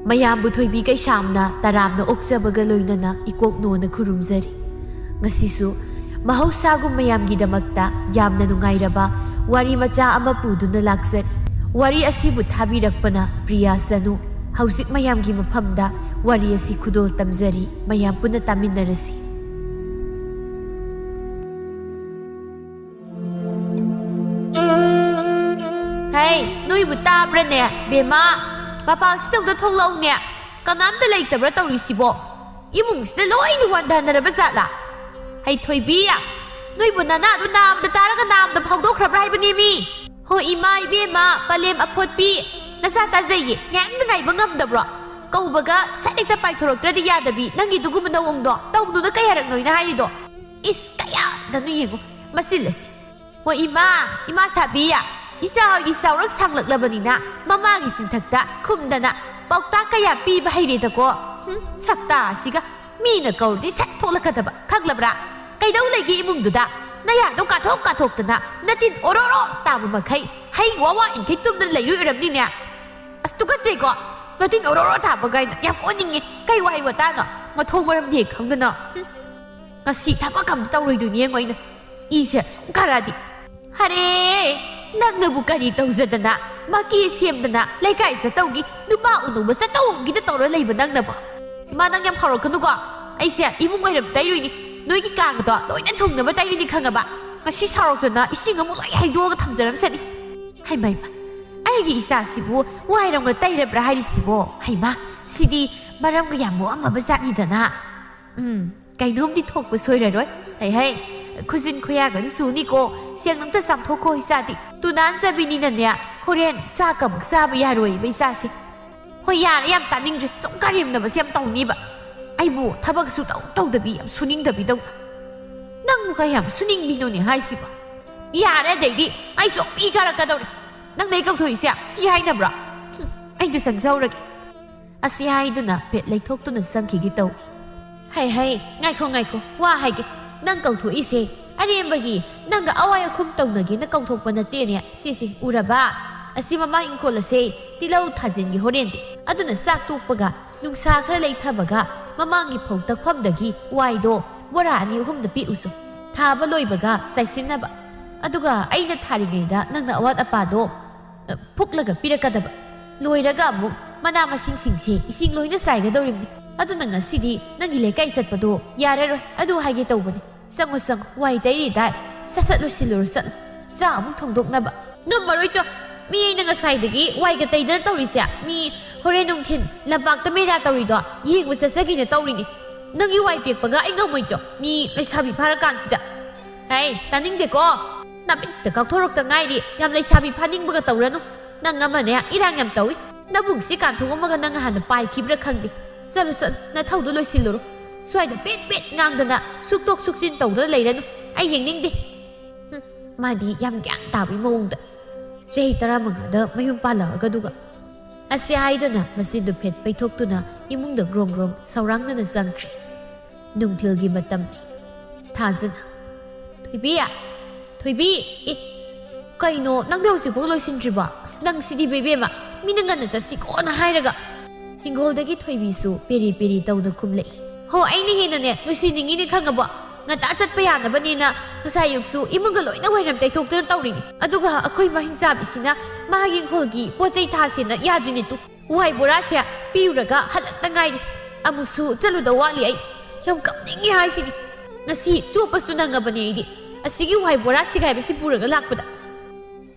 ꯃꯌꯥꯝꯕꯨ ꯊꯣꯏꯕꯤ ꯀꯩꯁꯥꯝꯅ ꯇꯔꯥꯝꯅ ꯑꯣꯛꯆꯕꯒ ꯂꯣꯏꯅꯅ ꯏꯀꯣꯛ ꯅꯣꯅ ꯈꯨꯔꯨꯝꯖꯔꯤ꯫ ꯉꯁꯤꯁꯨ ꯃꯍꯧꯁꯥꯒꯨꯝ ꯃꯌꯥꯝꯒꯤꯗꯃꯛꯇ ꯌꯥꯝꯅ ꯅꯨꯡꯉꯥꯏꯔꯕ ꯋꯥꯔꯤ ꯃꯆꯥ ꯑꯃ ꯄꯨꯗꯨꯅ ꯂꯥꯛꯆꯔꯤ꯫ ꯋꯥꯔꯤ ꯑꯁꯤꯕꯨ ꯊꯥꯕꯤꯔꯛꯄꯅ ꯄ꯭ꯔꯤꯌꯥ ꯆꯅꯨ꯫ ꯍꯧꯖꯤꯛ ꯃꯌꯥꯝꯒꯤ ꯃꯐꯝꯗ ꯋꯥꯔꯤ ꯑꯁꯤ ꯈꯨꯗꯣꯜ ꯇꯝꯖꯔꯤ꯫ ꯃꯌꯥꯝ ꯄꯨꯟꯅ ꯇꯥꯃꯤꯟꯅꯔꯁꯤ꯫ ꯍꯩ, ꯅꯣꯏꯕꯨ ꯇꯥꯕ꯭ꯔꯅꯦ? ꯕꯦꯃꯥ, ꯃꯄꯥꯟꯁꯤꯗ ꯊꯣꯛꯂꯛꯎꯅꯦ꯫ ꯀꯅꯥꯝꯇ ꯂꯩꯇꯕ꯭ꯔꯥ ꯇꯧꯔꯤꯁꯤꯕꯣ? ꯏꯃꯨꯡꯁꯤꯗ ꯂꯣꯏꯅ ꯋꯥꯟꯊꯅꯔꯕ ꯖꯥꯠꯂꯥ? ꯍꯩ ꯊꯣꯏꯕꯤ, ꯅꯣꯏꯕꯨ ꯅꯅꯥꯗꯨ ꯅꯥꯝꯗ ꯇꯥꯔꯒ ꯅꯥꯝꯗ ꯐꯥꯎꯗꯣꯛꯈ꯭ꯔꯕ꯭ꯔꯥ ꯍꯥꯏꯕꯅꯦꯃꯤ? ꯍꯣ ꯏꯃꯥ ꯏꯕꯦꯝꯃ, ꯄꯂꯦꯝ ꯑꯐꯣꯠꯄꯤ, ꯅꯆꯥ ꯇꯥꯖꯩꯌꯦ, ꯉꯥꯏꯍꯥꯛꯇ ꯉꯥꯏꯕ ꯉꯝꯗꯕ꯭ꯔꯣ? ꯀꯧꯕꯒ ꯁꯠ ꯍꯦꯛꯇ ꯄꯥꯏꯊꯣꯔꯛꯇ꯭ꯔꯗꯤ ꯌꯥꯗꯕꯤ ꯅꯪꯒꯤꯗꯨꯒꯨꯝꯕ ꯅꯑꯣꯡꯗꯣ ꯇꯧꯗꯨꯅ ꯀꯩ ꯍꯥꯏꯔꯛꯅꯣꯏꯅ ꯍꯥꯏꯔꯤꯗꯣ? ꯏꯁ ꯀꯌꯥꯗꯅꯣ ꯌꯦꯡꯉꯨ ꯃꯆꯤꯜꯂꯁꯤ꯫ ꯍꯣ ꯏꯃꯥ ꯁꯥꯕꯤ, ꯏꯆꯥ ꯍꯣꯏꯗꯤ ꯆꯥꯎꯔꯛ ꯁꯥꯡꯂꯛꯂꯕꯅꯤꯅ ꯃꯃꯥꯒꯤ ꯆꯤꯟꯊꯛꯇ ꯈꯨꯝꯗꯅ ꯄꯥꯎꯇꯥꯛ ꯀꯌꯥ ꯄꯤꯕ ꯍꯩꯔꯦꯗꯀꯣ꯫ ꯁꯛꯇꯥ ꯑꯁꯤꯒ ꯃꯤꯅ ꯀꯧꯔꯗꯤ ꯁꯠ ꯊꯣꯛꯂꯛꯀꯗꯕ ꯈꯪꯂꯕ꯭ꯔꯥ? ꯀꯩꯗꯧ ꯂꯩꯒꯦ ꯏꯃꯨꯡꯗꯨꯗ? ꯅꯌꯥꯗꯣ ꯀꯥꯊꯣꯛꯇꯅ ꯅꯇꯤꯟ ꯑꯣꯔꯣꯔꯣ ꯇꯥꯕ ꯃꯈꯩ ꯍꯩ ꯋꯥꯋꯥ ꯏꯟꯈꯩ ꯇꯨꯝꯗꯅ ꯂꯩꯔꯨꯏ ꯑꯣꯏꯔꯝꯅꯤꯅꯦ꯫ ꯑꯁ ꯇꯨꯀꯠꯆꯩꯀꯣ, ꯅꯇꯤꯟ ꯑꯣꯔꯣꯔꯣ ꯊꯥꯕ ꯀꯥꯏꯅ ꯌꯥꯝ ꯑꯣꯟꯅꯤꯡꯉꯦ꯫ ꯀꯩ ꯋꯥꯍꯩ ꯋꯥꯇꯥꯅꯣ? ꯃꯊꯣꯡ ꯃꯔꯝꯗꯤ ꯍꯦꯛ ꯈꯪꯗꯅ꯫ ꯉꯁꯤ ꯊꯕꯛ ꯑꯝꯇ ꯇꯧꯔꯣꯏꯗꯣꯏꯅꯤ ꯌꯦꯡꯉꯣ ꯑꯩꯅ ꯏꯁꯦ ꯁꯨꯝ ꯀꯥꯔꯛꯑꯗꯤ꯫ ꯍꯔꯦ, ꯅꯪꯅꯕꯨ ꯀꯔꯤ ꯇꯧꯖꯗꯅ ꯃꯀꯤ ꯁꯦꯝꯗꯅ ꯂꯩꯀꯥꯏ ꯆꯠꯇꯧꯒꯤ ꯅꯨꯄꯥ ꯎꯅꯧꯕ ꯆꯠꯇꯧꯒꯤꯗ ꯇꯧꯔ ꯂꯩꯕ ꯅꯪꯅꯕꯣ? ꯏꯃꯥ ꯅꯪ ꯌꯥꯝ ꯍꯧꯔꯛꯀꯅꯨꯀꯣ꯫ ꯑꯩꯁꯦ ꯏꯃꯨꯡ ꯋꯥꯏꯔꯝ ꯇꯩꯔꯨꯏꯅꯤ, ꯅꯣꯏꯒꯤ ꯀꯥꯡꯒꯗꯣ ꯂꯣꯏꯅ ꯊꯨꯡꯅꯕ ꯇꯩꯔꯤꯅꯤ ꯈꯪꯉꯕ? ꯉꯁꯤ ꯁꯥꯎꯔꯛꯇꯅ ꯏꯁꯤꯡ ꯑꯃꯨꯛ ꯂꯣꯏ ꯍꯩꯗꯣꯛꯑꯒ ꯊꯝꯖꯔꯝꯁꯅꯤ꯫ ꯍꯩꯃ ꯑꯩꯒꯤ ꯏꯆꯥꯁꯤꯕꯨ ꯋꯥꯏꯔꯝꯒ ꯇꯩꯔꯕ꯭ꯔꯥ ꯍꯥꯏꯔꯤꯁꯤꯕꯣ? ꯍꯩꯃ ꯁꯤꯗꯤ ꯃꯔꯝꯒ ꯌꯥꯝ ꯃꯣꯛꯑꯝꯃꯕ ꯖꯥꯠꯅꯤꯗꯅ꯫ ꯀꯩꯅꯣꯝꯗꯤ ꯊꯣꯛꯄ ꯁꯣꯏꯔꯔꯣꯏ꯫ ꯍꯩ ꯈꯨꯖꯤꯟ ꯈꯨꯌꯥꯒꯗꯤ ꯁꯨꯅꯤꯀꯣ, ꯁꯦꯡ ꯑꯝꯇ ꯆꯥꯝꯊꯣꯛꯈꯣ ꯏꯆꯥꯗꯤ꯫ ꯇꯨꯅꯥꯟꯖꯕꯤꯅꯤꯅꯅꯦ ꯍꯣꯔꯦꯟ ꯆꯥꯛ ꯑꯃꯨꯛ ꯆꯥꯕ ꯌꯥꯔꯣꯏꯕ ꯏꯆꯥꯁꯦ꯫ ꯍꯣꯏ ꯌꯥꯔꯦ, ꯌꯥꯝ ꯇꯥꯅꯤꯡꯗ꯭ꯔꯦ, ꯁꯨꯝ ꯀꯔꯦꯝꯅꯕꯁꯦ ꯌꯥꯝ ꯇꯧꯅꯤꯕ꯫ ꯑꯩꯕꯨ ꯊꯕꯛ ꯇꯧꯗꯕꯤ ꯌꯥꯝ ꯁꯨꯅꯤꯡꯗꯕꯤꯗꯧꯅ꯫ ꯅꯪꯕꯨ ꯀꯌꯥꯝ ꯁꯨꯅꯤꯡꯕꯤꯅꯣꯅꯦ ꯍꯥꯏꯁꯤꯕꯣ? ꯌꯥꯔꯦ ꯑꯗꯩꯗꯤ ꯑꯩ ꯁꯨꯝ ꯏ ꯀꯥꯔꯛꯀꯗꯧꯔꯦ꯫ ꯅꯪꯅ ꯑꯩ ꯀꯧꯊꯣꯛꯏꯁꯦ ꯁꯤ ꯍꯥꯏꯅꯕ꯭ꯔꯣ? ꯑꯩꯗ ꯆꯪꯖꯧꯔꯒꯦ꯫ ꯑꯁꯤ ꯍꯥꯏꯗꯨꯅ ꯄꯦꯠ ꯂꯩꯊꯣꯛꯇꯨꯅ ꯆꯪꯈꯤꯒꯦ ꯇꯧ꯫ ꯍꯩ ꯉꯥꯏꯈꯣ ꯋꯥ ꯍꯥꯏꯒꯦ꯫ ꯅꯪ ꯀꯧꯊꯣꯛꯏꯁꯦ ꯑꯔꯦꯝꯕꯒꯤ ꯅꯪꯒ ꯑꯋꯥꯏ ꯑꯈꯨꯝ ꯇꯧꯅꯒꯦꯅ ꯀꯧꯊꯣꯛꯄ ꯅꯠꯇꯦꯅꯦ꯫ ꯁꯤꯁꯤ ꯎꯔꯕ? ꯑꯁꯤ ꯃꯃꯥꯡ ꯏꯪꯈꯣꯜ ꯑꯁꯦ ꯇꯤꯜꯍꯧ ꯊꯥꯖꯤꯟꯒꯦ ꯍꯣꯔꯦꯟꯗꯤ꯫ ꯑꯗꯨꯅ ꯆꯥꯛ ꯇꯣꯛꯄꯒ ꯅꯨꯡꯁꯥ ꯈꯔ ꯂꯩꯊꯕꯒ ꯃꯃꯥꯡꯒꯤ ꯐꯧ ꯇꯛꯐꯝꯗꯒꯤ ꯋꯥꯏꯗꯣ ꯕꯣꯔꯥ 2-3ꯗ ꯄꯤꯛꯎꯁꯨ꯫ ꯊꯥꯕ ꯂꯣꯏꯕꯒ ꯆꯥꯏꯁꯤꯟꯅꯕ꯫ ꯑꯗꯨꯒ ꯑꯩꯅ ꯊꯥꯔꯤꯉꯩꯗ ꯅꯪꯅ ꯑꯋꯥꯠ ꯑꯄꯥꯗꯣ ꯐꯨꯛꯂꯒ ꯄꯤꯔꯛꯀꯗꯕ꯫ ꯂꯣꯏꯔꯒ ꯑꯃꯨꯛ ꯃꯅꯥ ꯃꯁꯤꯡꯁꯤꯡꯁꯦ ꯏꯁꯤꯡ ꯂꯣꯏꯅ ꯆꯥꯏꯒꯗꯧꯔꯤꯕꯅꯤ꯫ ꯑꯗꯨꯅ ꯉꯁꯤꯗꯤ ꯅꯪꯒꯤ ꯂꯩꯀꯥꯏ ꯆꯠꯄꯗꯣ ꯌꯥꯔꯔꯣꯏ꯫ ꯑꯗꯨ ꯍꯥꯏꯒꯦ ꯇꯧꯕꯅꯤ꯫ ꯆꯪꯉꯣ ꯋꯥꯏ ꯇꯩꯔꯤꯗꯥꯏ ꯁꯠ ꯂꯣꯏꯁꯤꯜꯂꯨꯔꯣ ꯆꯠꯂꯣ, ꯆꯥꯛ ꯑꯃꯨꯛ ꯊꯣꯡꯗꯣꯛꯅꯕ꯫ ꯉꯝꯃꯔꯣꯏ ꯆꯣ, ꯃꯤ ꯑꯩꯅ ꯉꯁꯥꯏꯗꯒꯤ ꯋꯥꯏꯒ ꯇꯩꯗꯅ ꯇꯧꯔꯤꯁꯦ ꯃꯤ ꯍꯣꯔꯦꯟ ꯅꯨꯡꯊꯤꯟ ꯂꯝꯄꯥꯛꯇ ꯃꯦꯔꯥ ꯇꯧꯔꯤꯗꯣ ꯌꯦꯡꯕ ꯆꯠꯆꯒꯦꯅ ꯇꯧꯔꯤꯅꯤ꯫ ꯅꯪꯒꯤ ꯋꯥꯏ ꯄꯦꯛꯄꯒ ꯑꯩ ꯉꯝꯃꯣꯏ ꯆꯣ, ꯃꯤ ꯂꯩꯁꯥꯕꯤ ꯐꯥꯔꯀꯥꯟꯁꯤꯗ꯫ ꯍꯩ ꯇꯥꯅꯤꯡꯗꯦꯀꯣ, ꯅꯥꯃꯤꯠꯇ ꯀꯥꯎꯊꯣꯔꯛꯇ ꯉꯥꯏꯔꯤ, ꯌꯥꯝ ꯂꯩꯁꯥꯕꯤ ꯐꯥꯅꯤꯡꯕꯒ ꯇꯧꯔꯅꯨ꯫ ꯅꯪ ꯑꯃꯅꯦ ꯏꯔꯥꯡ ꯌꯥꯝ ꯇꯧꯏ꯫ ꯅꯕꯨꯡꯁꯤ ꯀꯥꯟꯊꯣꯛꯑꯝꯃꯒ ꯅꯪ ꯍꯥꯟꯅ ꯄꯥꯏꯈꯤꯕ꯭ꯔꯥ ꯈꯪꯗꯦ꯫ ꯆꯠꯂꯣ ꯅꯊꯧꯗꯣ ꯂꯣꯏꯁꯤꯜꯂꯨꯔꯣ꯫ ꯁ꯭ꯋꯥꯏꯗ ꯄꯦꯠ ꯉꯥꯡꯗꯅ ꯁꯨꯛꯇꯣꯛ ꯁꯨꯛꯆꯤꯟ ꯇꯧꯗꯅ ꯂꯩꯔꯅꯨ, ꯑꯩ ꯌꯦꯡꯅꯤꯡꯗꯦ꯫ ꯃꯥꯗꯤ ꯌꯥꯝ ꯒ꯭ꯌꯥꯟ ꯇꯥꯕꯒꯤ ꯃꯑꯣꯡꯗ ꯆꯍꯤ 15ꯗ ꯃꯌꯨꯝ ꯄꯥꯜꯂꯛꯑꯒ ꯑꯗꯨꯒ꯫ ꯑꯁꯤ ꯍꯥꯏꯗꯨꯅ ꯃꯆꯤꯟꯗꯨ ꯐꯦꯠ ꯄꯩꯊꯣꯛꯇꯨꯅ ꯏꯃꯨꯡꯗ ꯒ꯭ꯔꯣꯡ ꯁꯧꯔꯥꯡꯅꯅ ꯆꯪꯈ꯭ꯔꯦ꯫ ꯅꯨꯡꯊꯤꯜꯒꯤ ꯃꯇꯝꯅꯤ꯫ ꯊꯥꯖꯅ ꯊꯣꯏꯕꯤ ꯀꯩꯅꯣ ꯅꯪꯗꯤ ꯍꯧꯖꯤꯛꯐꯥꯎ ꯂꯣꯏꯁꯤꯟꯗ꯭ꯔꯤꯕꯣ? ꯑꯁ ꯅꯪꯁꯤꯗꯤ ꯕꯦꯕꯦꯝꯃ, ꯃꯤꯅ ꯉꯟꯅ ꯆꯠꯁꯤꯀꯣꯅ ꯍꯥꯏꯔꯒ꯫ ꯍꯤꯡꯒꯣꯜꯗꯒꯤ ꯊꯣꯏꯕꯤꯁꯨ ꯄꯦꯔꯤ ꯇꯧꯅ ꯈꯨꯝꯂꯛꯏ꯫ ꯍꯣ ꯑꯩꯅ ꯍꯦꯟꯅꯅꯦ ꯂꯣꯏꯁꯤꯟꯅꯤꯡꯉꯤꯅꯦ ꯈꯪꯉꯕꯣ? ꯉꯟꯇꯥ ꯆꯠꯄ ꯌꯥꯅꯕꯅꯤꯅ ꯉꯁꯥꯏ ꯑꯌꯨꯛꯁꯨ ꯏꯃꯨꯡꯒ ꯂꯣꯏꯅ ꯋꯥꯏꯔꯝ ꯇꯩꯊꯣꯛꯇꯨꯅ ꯇꯧꯔꯤꯅꯤ꯫ ꯑꯗꯨꯒ ꯑꯩꯈꯣꯏ ꯃꯍꯤꯡꯆꯥꯕꯤꯁꯤꯅ ꯃꯥꯒꯤ ꯏꯪꯈꯣꯜꯒꯤ ꯄꯣꯠ ꯆꯩ ꯊꯥꯁꯦꯅ ꯌꯥꯗ꯭ꯔꯤꯅꯦ ꯇꯨ꯫ ꯋꯥꯏ ꯕꯣꯔꯥꯁꯦ ꯄꯤꯎꯔꯒ ꯍꯜꯂꯛꯇ ꯉꯥꯏꯔꯤ꯫ ꯑꯃꯨꯛꯁꯨ ꯆꯠꯂꯨꯗ ꯋꯥꯠꯂꯤ ꯑꯩ꯫ ꯌꯥꯝ ꯀꯞꯅꯤꯡꯉꯤ ꯍꯥꯏꯁꯤꯅꯤ꯫ ꯉꯁꯤ ꯆꯣꯞꯄꯁꯨ ꯅꯪꯉꯕꯅꯦ ꯑꯩꯗꯤ ꯑꯁꯤꯒꯤ ꯋꯥꯏ ꯕꯣꯔꯥ ꯁꯤꯒꯥꯏꯕꯁꯤ ꯄꯨꯔꯒ ꯂꯥꯛꯄꯗ꯫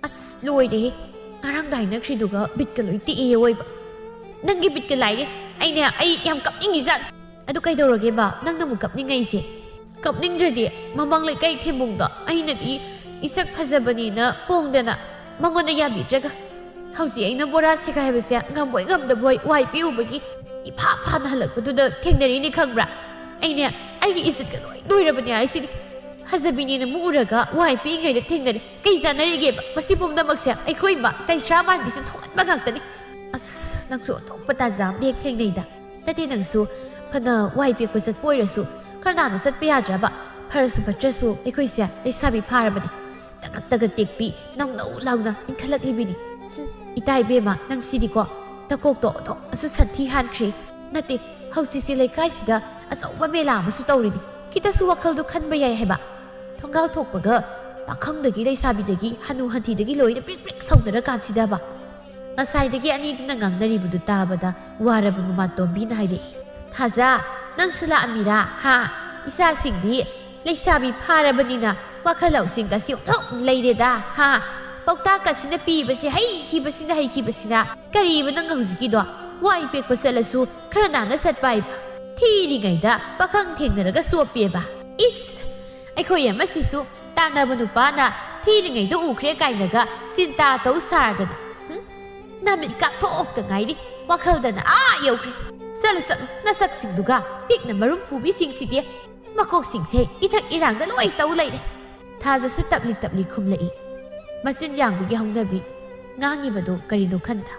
ꯑꯁ ꯂꯣꯏꯔꯦꯍꯦ, ꯉꯔꯥꯡꯗ ꯍꯥꯏꯅꯈ꯭ꯔꯤꯗꯨꯒ ꯕꯤꯠꯀ ꯂꯣꯏ ꯇꯦꯛꯑꯦ ꯑꯣꯏꯕ꯫ ꯅꯪꯒꯤ ꯕꯤꯠꯀ ꯂꯥꯏꯔꯦ, ꯑꯩ ꯌꯥꯝ ꯀꯞꯅꯤꯡꯉꯤ ꯖꯥꯠ꯫ ꯑꯗꯨ ꯀꯩꯗꯧꯔꯒꯦꯕ ꯅꯪꯅ ꯑꯃꯨꯛ ꯀꯞꯅꯤꯡꯉꯩꯁꯦ? ꯀꯞꯅꯤꯡꯗ꯭ꯔꯗꯤ ꯃꯃꯥꯡ ꯂꯩꯀꯥꯏ ꯊꯦꯝꯕꯨꯡꯗ ꯑꯩꯅꯗꯤ ꯏꯁꯛ ꯐꯖꯕꯅꯤꯅ ꯄꯣꯡꯗꯅ ꯃꯉꯣꯟꯗ ꯌꯥꯕꯤꯗ꯭ꯔꯒ ꯍꯧꯖꯤꯛ ꯑꯩꯅ ꯕꯣꯔꯥ ꯁꯤꯒꯥꯏꯕꯁꯦ ꯉꯝꯕꯣꯏ ꯉꯝꯗꯕꯣꯏ ꯋꯥꯏ ꯄꯤꯎꯕꯒꯤ ꯏꯐꯥ ꯐꯥꯅ ꯍꯜꯂꯛꯄꯗꯨꯗ ꯊꯦꯡꯅꯔꯤꯅꯤ ꯈꯪꯕ꯭ꯔꯥ? ꯑꯩꯒꯤ ꯏꯖꯠꯀ ꯂꯣꯏ ꯂꯣꯏꯔꯕꯅꯦ ꯍꯥꯏꯁꯤꯗꯤ꯫ ꯐꯖꯕꯤꯅꯦꯅ ꯃꯨꯛꯎꯔꯒ ꯋꯥꯏ ꯄꯤꯉꯩꯗ ꯊꯦꯡꯅꯔꯦ꯫ ꯀꯩ ꯆꯥꯟꯅꯔꯤꯒꯦꯕ? ꯃꯁꯤ ꯄꯨꯝꯅꯃꯛꯁꯦ ꯑꯩꯈꯣꯏ ꯏꯃꯥ ꯆꯩꯁ꯭ꯔꯥ ꯃꯥꯟꯕꯤꯁꯤꯅ ꯊꯣꯛꯍꯟꯕ ꯉꯥꯛꯇꯅꯤ꯫ ꯑꯁ ꯅꯪꯁꯨ ꯑꯇꯣꯞꯄ ꯇꯥꯟꯖꯥ ꯑꯃ ꯍꯦꯛ ꯊꯦꯡꯅꯩꯗ꯫ ꯅꯠꯇꯦ ꯅꯪꯁꯨ ꯐꯅ ꯋꯥꯏ ꯄꯦꯛꯄ ꯆꯠꯄ ꯑꯣꯏꯔꯁꯨ ꯈꯔ ꯅꯥꯟꯅ ꯆꯠꯄ ꯌꯥꯗ꯭ꯔꯕ? ꯐꯔꯁꯨ ꯐꯠꯇ꯭ꯔꯁꯨ ꯑꯩꯈꯣꯏꯁꯦ ꯂꯩꯁꯥꯕꯤ ꯐꯥꯔꯕꯅꯤ ꯇꯒꯠ ꯇꯒꯠ ꯇꯦꯛꯄꯤ ꯅꯧ ꯂꯥꯎꯅ ꯏꯟꯈꯠꯂꯛꯂꯤꯕꯅꯤ ꯏꯇꯥ ꯏꯕꯦꯝꯃ ꯅꯪꯁꯤꯗꯤꯀꯣ ꯇꯀꯣꯛꯇꯣ ꯑꯗꯨꯁꯨ ꯁꯟꯊꯤ ꯍꯥꯟꯈ꯭ꯔꯦ ꯅꯠꯇꯦ ꯍꯧꯖꯤꯛꯁꯤ ꯂꯩꯀꯥꯏꯁꯤꯗ ꯑꯆꯧꯕ ꯃꯦꯂꯥ ꯑꯃꯁꯨ ꯇꯧꯔꯤꯅꯤ ꯈꯤꯇꯁꯨ ꯋꯥꯈꯜꯗꯣ ꯈꯟꯕ ꯌꯥꯏ ꯍꯥꯏꯕ ꯊꯣꯡꯒꯥꯜ ꯊꯣꯛꯄꯒ ꯄꯥꯈꯪꯗꯒꯤ ꯂꯩꯁꯥꯕꯤꯗꯒꯤ ꯍꯅꯨ ꯍꯟꯊꯤꯗꯒꯤ ꯂꯣꯏꯅ ꯄ꯭ꯔꯤꯛ ꯄ꯭ꯔꯤꯛ ꯁꯧꯅꯔꯀꯥꯟꯁꯤꯗꯕ ꯉꯁꯥꯏꯗꯒꯤ ꯑꯅꯤꯗꯨꯅ ꯉꯥꯡꯅꯔꯤꯕꯗꯨ ꯇꯥꯕꯗ ꯋꯥꯔꯕ ꯃꯃꯥꯇꯣꯝꯕꯤꯅ ꯍꯥꯏꯔꯛꯏ ꯊꯥꯖ ꯅꯪꯁꯨ ꯂꯥꯛꯑꯝꯃꯤꯔꯥ ꯍꯥ ꯏꯆꯥꯁꯤꯡꯗꯤ ꯂꯩꯁꯥꯕꯤ ꯐꯥꯔꯕꯅꯤꯅ ꯋꯥꯈꯜ ꯂꯧꯁꯤꯡꯒꯁꯤ ꯑꯣꯟꯊꯣꯛ ꯂꯩꯔꯦꯗ ꯍꯥ ꯄꯥꯎꯇꯥꯛꯀꯁꯤꯅ ꯄꯤꯕꯁꯤ ꯍꯩꯈꯤꯕꯁꯤꯅ ꯀꯔꯤꯕ ꯅꯪ ꯍꯧꯖꯤꯛꯀꯤꯗꯣ ꯋꯥꯏ ꯄꯦꯛꯄ ꯆꯠꯂꯁꯨ ꯈꯔ ꯅꯥꯟꯅ ꯆꯠꯄ ꯍꯥꯏꯕ ꯊꯤꯔꯤꯉꯩꯗ ꯄꯥꯈꯪ ꯊꯦꯡꯅꯔꯒ ꯆꯣꯞꯄꯦꯕ ꯏꯁ ꯑꯩꯈꯣꯏ ꯑꯃꯁꯤꯁꯨ ꯇꯥꯟꯅꯕ ꯅꯨꯄꯥꯅ ꯊꯤꯔꯤꯉꯩꯗ ꯎꯈ꯭ꯔꯦ ꯀꯥꯏꯅꯒ ꯆꯤꯟꯇꯥ ꯇꯧ ꯁꯥꯔꯗꯅ ꯅꯃꯤꯠ ꯀꯥꯞꯊꯣꯛꯇ ꯉꯥꯏꯔꯤ ꯋꯥꯈꯜꯗꯅ ꯌꯧꯈ꯭ꯔꯦ ꯆꯠꯂꯨ ꯅꯁꯛꯁꯤꯡꯗꯨꯒ ꯄꯤꯛꯅ ꯃꯔꯨꯝ ꯄꯨꯕꯤꯁꯤꯡꯁꯤꯗꯤ ꯃꯀꯣꯛꯁꯤꯡꯁꯦ ꯏꯊꯛ ꯏꯔꯥꯡꯗ ꯂꯣꯏ ꯇꯧ ꯂꯩꯔꯦ ꯊꯥꯖꯁꯨ ꯇꯞꯂꯤ ꯈꯨꯝꯂꯛꯏ ꯃꯆꯤꯟ ꯌꯥꯡꯕꯒꯤ ꯍꯧꯅꯕꯤ ꯉꯥꯡꯉꯤꯕꯗꯣ ꯀꯔꯤꯅꯣ ꯈꯟꯗ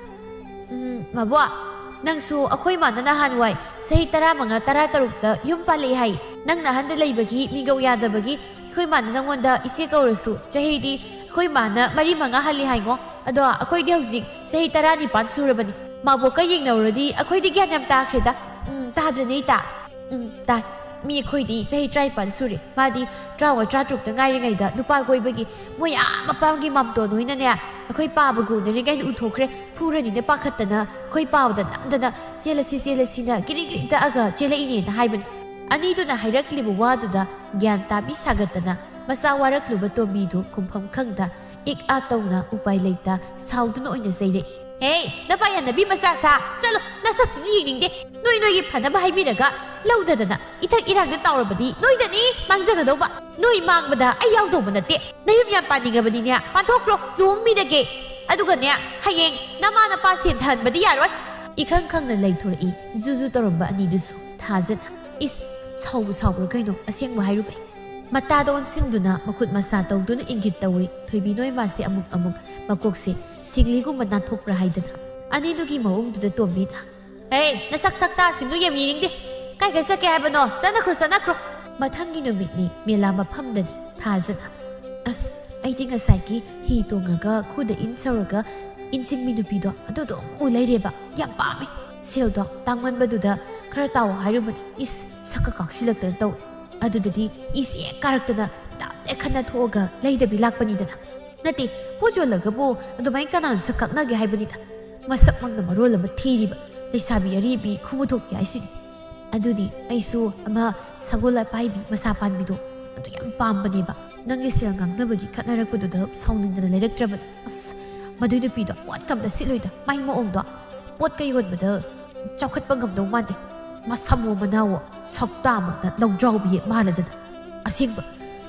ꯃꯕꯣ ꯅꯪꯁꯨ ꯑꯩꯈꯣꯏ ꯃꯥꯅ ꯅꯍꯥꯟꯋꯥꯏ ꯆꯍꯤ 15-16 ꯌꯨꯝ ꯄꯥꯜꯂꯛꯏ ꯍꯥꯏ ꯅꯪꯅ ꯑꯍꯟꯗ ꯂꯩꯕꯒꯤ ꯃꯤꯒꯧ ꯌꯥꯗꯕꯒꯤ ꯑꯩꯈꯣꯏ ꯃꯥꯅ ꯅꯪꯉꯣꯟꯗ ꯏꯆꯦ ꯀꯧꯔꯁꯨ ꯆꯍꯤꯗꯤ ꯑꯩꯈꯣꯏ ꯃꯥꯅ 4-5 ꯍꯜꯂꯤ ꯍꯥꯏꯉꯣ ꯑꯗꯣ ꯑꯩꯈꯣꯏꯗꯤ ꯍꯧꯖꯤꯛ ꯆꯍꯤ 19 ꯁꯨꯔꯕꯅꯤ ꯃꯕꯣꯛꯀ ꯌꯦꯡꯅꯧꯔꯗꯤ ꯑꯩꯈꯣꯏꯗꯤ ꯒ꯭ꯌꯥꯟ ꯌꯥꯝ ꯇꯥꯈ꯭ꯔꯦꯗ ꯇꯥꯗ꯭ꯔꯅꯦ ꯏꯇꯥ ꯇꯥꯏ ꯃꯤ ꯑꯩꯈꯣꯏꯗꯤ ꯆꯍꯤ 19 ꯁꯨꯔꯦ ꯃꯥꯗꯤ 19-20 ꯉꯥꯏꯔꯤꯉꯩꯗ ꯅꯨꯄꯥ ꯀꯣꯏꯕꯒꯤ ꯃꯣꯏ ꯃꯄꯥꯝꯒꯤ ꯃꯥꯝꯇꯣꯟ ꯍꯣꯏꯅꯅꯦ ꯑꯩꯈꯣꯏ ꯄꯥꯕ ꯒꯨꯅꯔꯤꯉꯩꯗ ꯎꯊꯣꯛꯈ꯭ꯔꯦ ꯐꯨꯔꯅꯤꯅ ꯄꯥꯈꯠꯇꯅ ꯑꯩꯈꯣꯏ ꯄꯥꯕꯗ ꯅꯝꯗꯅ ꯆꯦꯜꯂꯁꯤꯅ ꯒꯤꯔꯤ ꯇꯛꯑꯒ ꯆꯦꯜꯂꯛꯏꯅꯦꯅ ꯍꯥꯏꯕꯅꯤ ꯑꯅꯤꯗꯨꯅ ꯍꯥꯏꯔꯛꯂꯤꯕ ꯋꯥꯗꯨꯗ ꯒ꯭ꯌꯥꯟ ꯇꯥꯕꯤ ꯁꯥꯒꯠꯇꯅ ꯃꯆꯥ ꯋꯥꯔꯛꯂꯨꯕ ꯇꯣꯝꯕꯤꯗꯨ ꯈꯨꯝꯐꯝ ꯈꯪꯗ ꯇꯧꯅ ꯎꯄꯥꯏ ꯂꯩꯇ ꯁꯥꯎꯗꯨꯅ ꯑꯣꯏꯅ ꯆꯩꯔꯛꯏ ꯍꯦ ꯅꯄꯥ ꯌꯥꯅꯕꯤ ꯃꯆꯥ ꯆꯠꯂꯣ ꯅꯁꯛꯁꯨ ꯌꯦꯡꯅꯤꯡꯗꯦ ꯅꯣꯏꯒꯤ ꯐꯅꯕ ꯍꯥꯏꯕꯤꯔꯒ ꯂꯧꯗꯗꯅ ꯏꯊꯛ ꯏꯔꯥꯡꯗ ꯇꯥꯎꯔꯕꯗꯤ ꯅꯣꯏꯗꯅꯤ ꯃꯥꯡꯖꯒꯗꯧꯕ ꯅꯣꯏ ꯃꯥꯡꯕꯗ ꯑꯩ ꯌꯥꯎꯗꯧꯕ ꯅꯠꯇꯦ ꯅꯌꯨꯝ ꯌꯥꯝ ꯄꯥꯅꯤꯡꯉꯕꯅꯤꯅꯦ ꯄꯥꯟꯊꯣꯛꯈ꯭ꯔꯣ ꯂꯨꯍꯣꯡꯃꯤꯔꯒꯦ ꯑꯗꯨꯒꯅꯦ ꯍꯌꯦꯡ ꯅꯃꯥ ꯅꯄꯥ ꯁꯦꯟ ꯊꯍꯟꯕꯗꯤ ꯌꯥꯔꯣꯏ ꯏꯈꯪ ꯈꯪꯅ ꯂꯩꯊꯣꯔꯛꯏ ꯖꯨꯖꯨ ꯇꯧꯔꯝꯕ ꯑꯅꯤꯗꯨꯁꯨ ꯊꯥꯖꯅ ꯏꯁ ꯁꯥꯎꯕ꯭ꯔꯥ ꯀꯩꯅꯣ ꯑꯁꯦꯡꯕ ꯍꯥꯏꯔꯨꯕꯩ ꯃꯇꯥꯗ ꯑꯣꯟꯁꯤꯡꯗꯨꯅ ꯃꯈꯨꯠ ꯃꯁꯥ ꯇꯧꯗꯨꯅ ꯏꯪꯒꯤꯠ ꯇꯧꯏ ꯊꯣꯏꯕꯤ ꯅꯣꯏ ꯃꯥꯁꯦ ꯑꯃꯨꯛ ꯃꯀꯣꯛꯁꯦ ꯁꯤꯡꯂꯤꯒꯨꯝꯕ ꯅꯥꯟꯊꯣꯛꯄ꯭ꯔꯥ ꯍꯥꯏꯗꯅ ꯑꯅꯤꯗꯨꯒꯤ ꯃꯑꯣꯡꯗꯨꯗ ꯇꯣꯝꯕꯤꯅ ꯍꯦ ꯅꯁꯛ ꯁꯛꯇꯥꯁꯤꯡꯗꯨ ꯌꯥꯝ ꯌꯦꯡꯅꯤꯡꯗꯦ ꯀꯥꯏ ꯆꯠꯀꯦ ꯍꯥꯏꯕꯅꯣ ꯆꯠꯅꯈ꯭ꯔꯣ ꯃꯊꯪꯒꯤ ꯅꯨꯃꯤꯠꯅꯤ ꯃꯦꯂꯥ ꯃꯐꯝꯗꯅꯤ ꯊꯥꯖꯅ ꯑꯁ ꯑꯩꯗꯤ ꯉꯁꯥꯏꯒꯤ ꯍꯤ ꯇꯣꯡꯉꯒ ꯈꯨꯗ ꯏꯟ ꯁꯧꯔꯒ ꯏꯟ ꯆꯤꯡꯕꯤ ꯅꯨꯄꯤꯗꯣ ꯑꯗꯨꯗꯣ ꯎ ꯂꯩꯔꯦꯕ ꯌꯥꯝ ꯄꯥꯝꯃꯦ ꯁꯦꯜꯗꯣ ꯇꯥꯡꯃꯟꯕꯗꯨꯗ ꯈꯔ ꯇꯥꯎ ꯍꯥꯏꯔꯨꯕꯅꯤ ꯏꯁ ꯁꯛꯀ ꯀꯥꯛꯁꯤꯜꯂꯛꯇꯅ ꯇꯧꯏ ꯑꯗꯨꯗꯗꯤ ꯏꯁꯦ ꯀꯥꯔꯛꯇꯅ ꯇꯞꯅ ꯈꯟꯅ ꯊꯣꯛꯑꯒ ꯂꯩꯗꯕꯤ ꯂꯥꯛꯄꯅꯤꯗꯅ ꯅꯠꯇꯦ ꯄꯣꯠ ꯌꯣꯜꯂꯒꯕꯨ ꯑꯗꯨꯃꯥꯏꯅ ꯀꯅꯥꯅ ꯁꯛ ꯀꯛꯅꯒꯦ ꯍꯥꯏꯕꯅꯤꯗ ꯃꯁꯛꯃꯛꯅ ꯃꯔꯣꯜ ꯑꯃ ꯊꯤꯔꯤꯕ ꯂꯩꯁꯥꯕꯤ ꯑꯔꯤꯕꯤ ꯈꯨꯃꯨꯊꯣꯛꯄꯤ ꯍꯥꯏꯁꯤꯅꯤ ꯑꯗꯨꯗꯤ ꯑꯩꯁꯨ ꯑꯃ ꯁꯒꯣꯜ ꯑꯄꯥꯏꯕꯤ ꯃꯁꯥ ꯄꯥꯟꯕꯤꯗꯣ ꯑꯗꯨ ꯌꯥꯝ ꯄꯥꯝꯕꯅꯦꯕ ꯅꯪꯒꯤ ꯁꯦꯜ ꯉꯥꯡꯅꯕꯒꯤ ꯈꯠꯅꯔꯛꯄꯗꯨꯗ ꯁꯥꯎꯅꯤꯡꯗꯅ ꯂꯩꯔꯛꯇ꯭ꯔꯕꯅꯤ ꯑꯁ ꯃꯗꯨꯏ ꯅꯨꯄꯤꯗꯣ ꯄꯣꯠꯀ ꯑꯝꯇ ꯁꯤꯠꯂꯣꯏꯗ ꯃꯥꯏ ꯃꯑꯣꯡꯗꯣ ꯄꯣꯠꯀ ꯌꯣꯟꯕꯗ ꯆꯥꯎꯈꯠꯄ ꯉꯝꯗꯧ ꯃꯥꯟꯗꯦ ꯃꯁꯝꯋꯣ ꯃꯅꯥꯋꯣ ꯁꯛꯇꯥꯃꯛꯅ ꯂꯧꯗ꯭ꯔꯥꯎꯕꯤ ꯃꯥꯜꯂꯗꯅ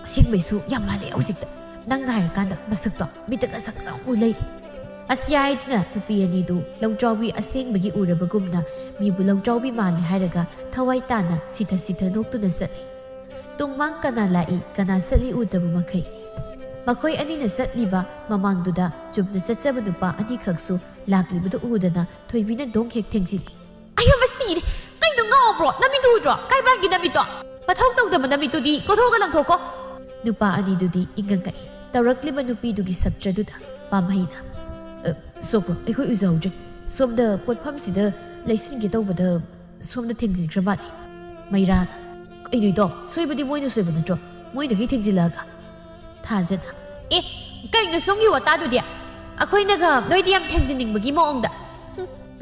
ꯑꯁꯦꯡꯕꯩꯁꯨ ꯌꯥꯝ ꯃꯥꯜꯂꯦ ꯍꯧꯖꯤꯛꯇ ꯅꯪꯅ ꯍꯥꯏꯔꯀꯥꯟꯗ ꯃꯁꯛꯇꯣ ꯃꯤꯇꯒ ꯁꯛ ꯂꯩꯔꯦ ꯑꯁ ꯌꯥꯏꯗꯨꯅ ꯅꯨꯄꯤ ꯑꯅꯤꯗꯨ ꯂꯧꯗ꯭ꯔꯥꯎꯕꯤ ꯑꯁꯦꯡꯕꯒꯤ ꯎꯔꯕꯒꯨꯝꯅ ꯃꯤꯕꯨ ꯂꯧꯗ꯭ꯔꯥꯎꯕꯤ ꯃꯥꯜꯂꯦ ꯍꯥꯏꯔꯒ ꯊꯋꯥꯏ ꯇꯥꯅ ꯁꯤꯊ ꯅꯣꯛꯇꯨꯅ ꯆꯠꯂꯤ ꯇꯨꯡꯃꯥꯡ ꯀꯅꯥ ꯂꯥꯛꯏ ꯀꯅꯥ ꯆꯠꯂꯤ ꯎꯗꯕ ꯃꯈꯩ ꯃꯈꯣꯏ ꯑꯅꯤꯅ ꯆꯠꯂꯤꯕ ꯃꯃꯥꯡꯗꯨꯗ ꯆꯨꯝꯅ ꯆꯠꯆꯕ ꯅꯨꯄꯥ ꯑꯅꯤꯈꯛꯁꯨ ꯂꯥꯛꯂꯤꯕꯗꯨ ꯎꯗꯅ ꯊꯣꯏꯕꯤꯅ ꯗꯣꯡ ꯍꯦꯛ ꯊꯦꯡꯖꯤꯜꯂꯤ ꯑꯌꯣ ꯁꯤꯔꯦ ꯀꯩꯅꯣ ꯉꯥꯎꯕ꯭ꯔꯣ ꯅꯃꯤꯠꯇꯨ ꯎꯗ꯭ꯔꯣ ꯀꯥꯏꯕꯥꯟꯒꯤ ꯅꯃꯤꯠꯇꯣ ꯃꯊꯧ ꯇꯧꯗꯕ ꯅꯃꯤꯠꯇꯨꯗꯤ ꯀꯣꯊꯣꯛꯑꯒ ꯂꯪꯊꯣꯛꯀꯣ ꯅꯨꯄꯥ ꯑꯅꯤꯗꯨꯗꯤ ꯏꯪꯉꯪꯉꯛꯏ ꯇꯧꯔꯛꯂꯤꯕ ꯅꯨꯄꯤꯗꯨꯒꯤ ꯁꯞꯇ꯭ꯔꯗꯨꯗ ꯄꯥꯝꯍꯩꯅ ꯁꯣꯄ꯭ꯔꯣ ꯑꯩꯈꯣꯏ ꯎꯖꯍꯧꯗ꯭ꯔꯦ ꯁꯣꯝꯗ ꯄꯣꯠꯐꯝꯁꯤꯗ ꯂꯩꯁꯤꯟꯒꯦ ꯇꯧꯕꯗ ꯁꯣꯝꯗ ꯊꯦꯡꯖꯤꯟꯈ꯭ꯔ ꯃꯥꯜꯂꯦ ꯃꯩꯔꯥꯅ ꯀꯩꯅꯣ ꯁꯣꯏꯕꯗꯤ ꯃꯣꯏꯅ ꯁꯣꯏꯕ ꯅꯠꯇ꯭ꯔꯣ ꯃꯣꯏꯗꯒꯤ ꯊꯦꯡꯖꯤꯜꯂꯛꯑꯒ ꯊꯥꯖꯅ ꯀꯩꯅꯣ ꯁꯣꯝꯒꯤ ꯋꯥꯇꯥꯗꯨꯗꯤ ꯑꯩꯈꯣꯏꯅꯒ ꯅꯣꯏꯗꯤ ꯌꯥꯝ ꯊꯦꯡꯖꯤꯟꯅꯤꯡꯕꯒꯤ ꯃꯑꯣꯡꯗ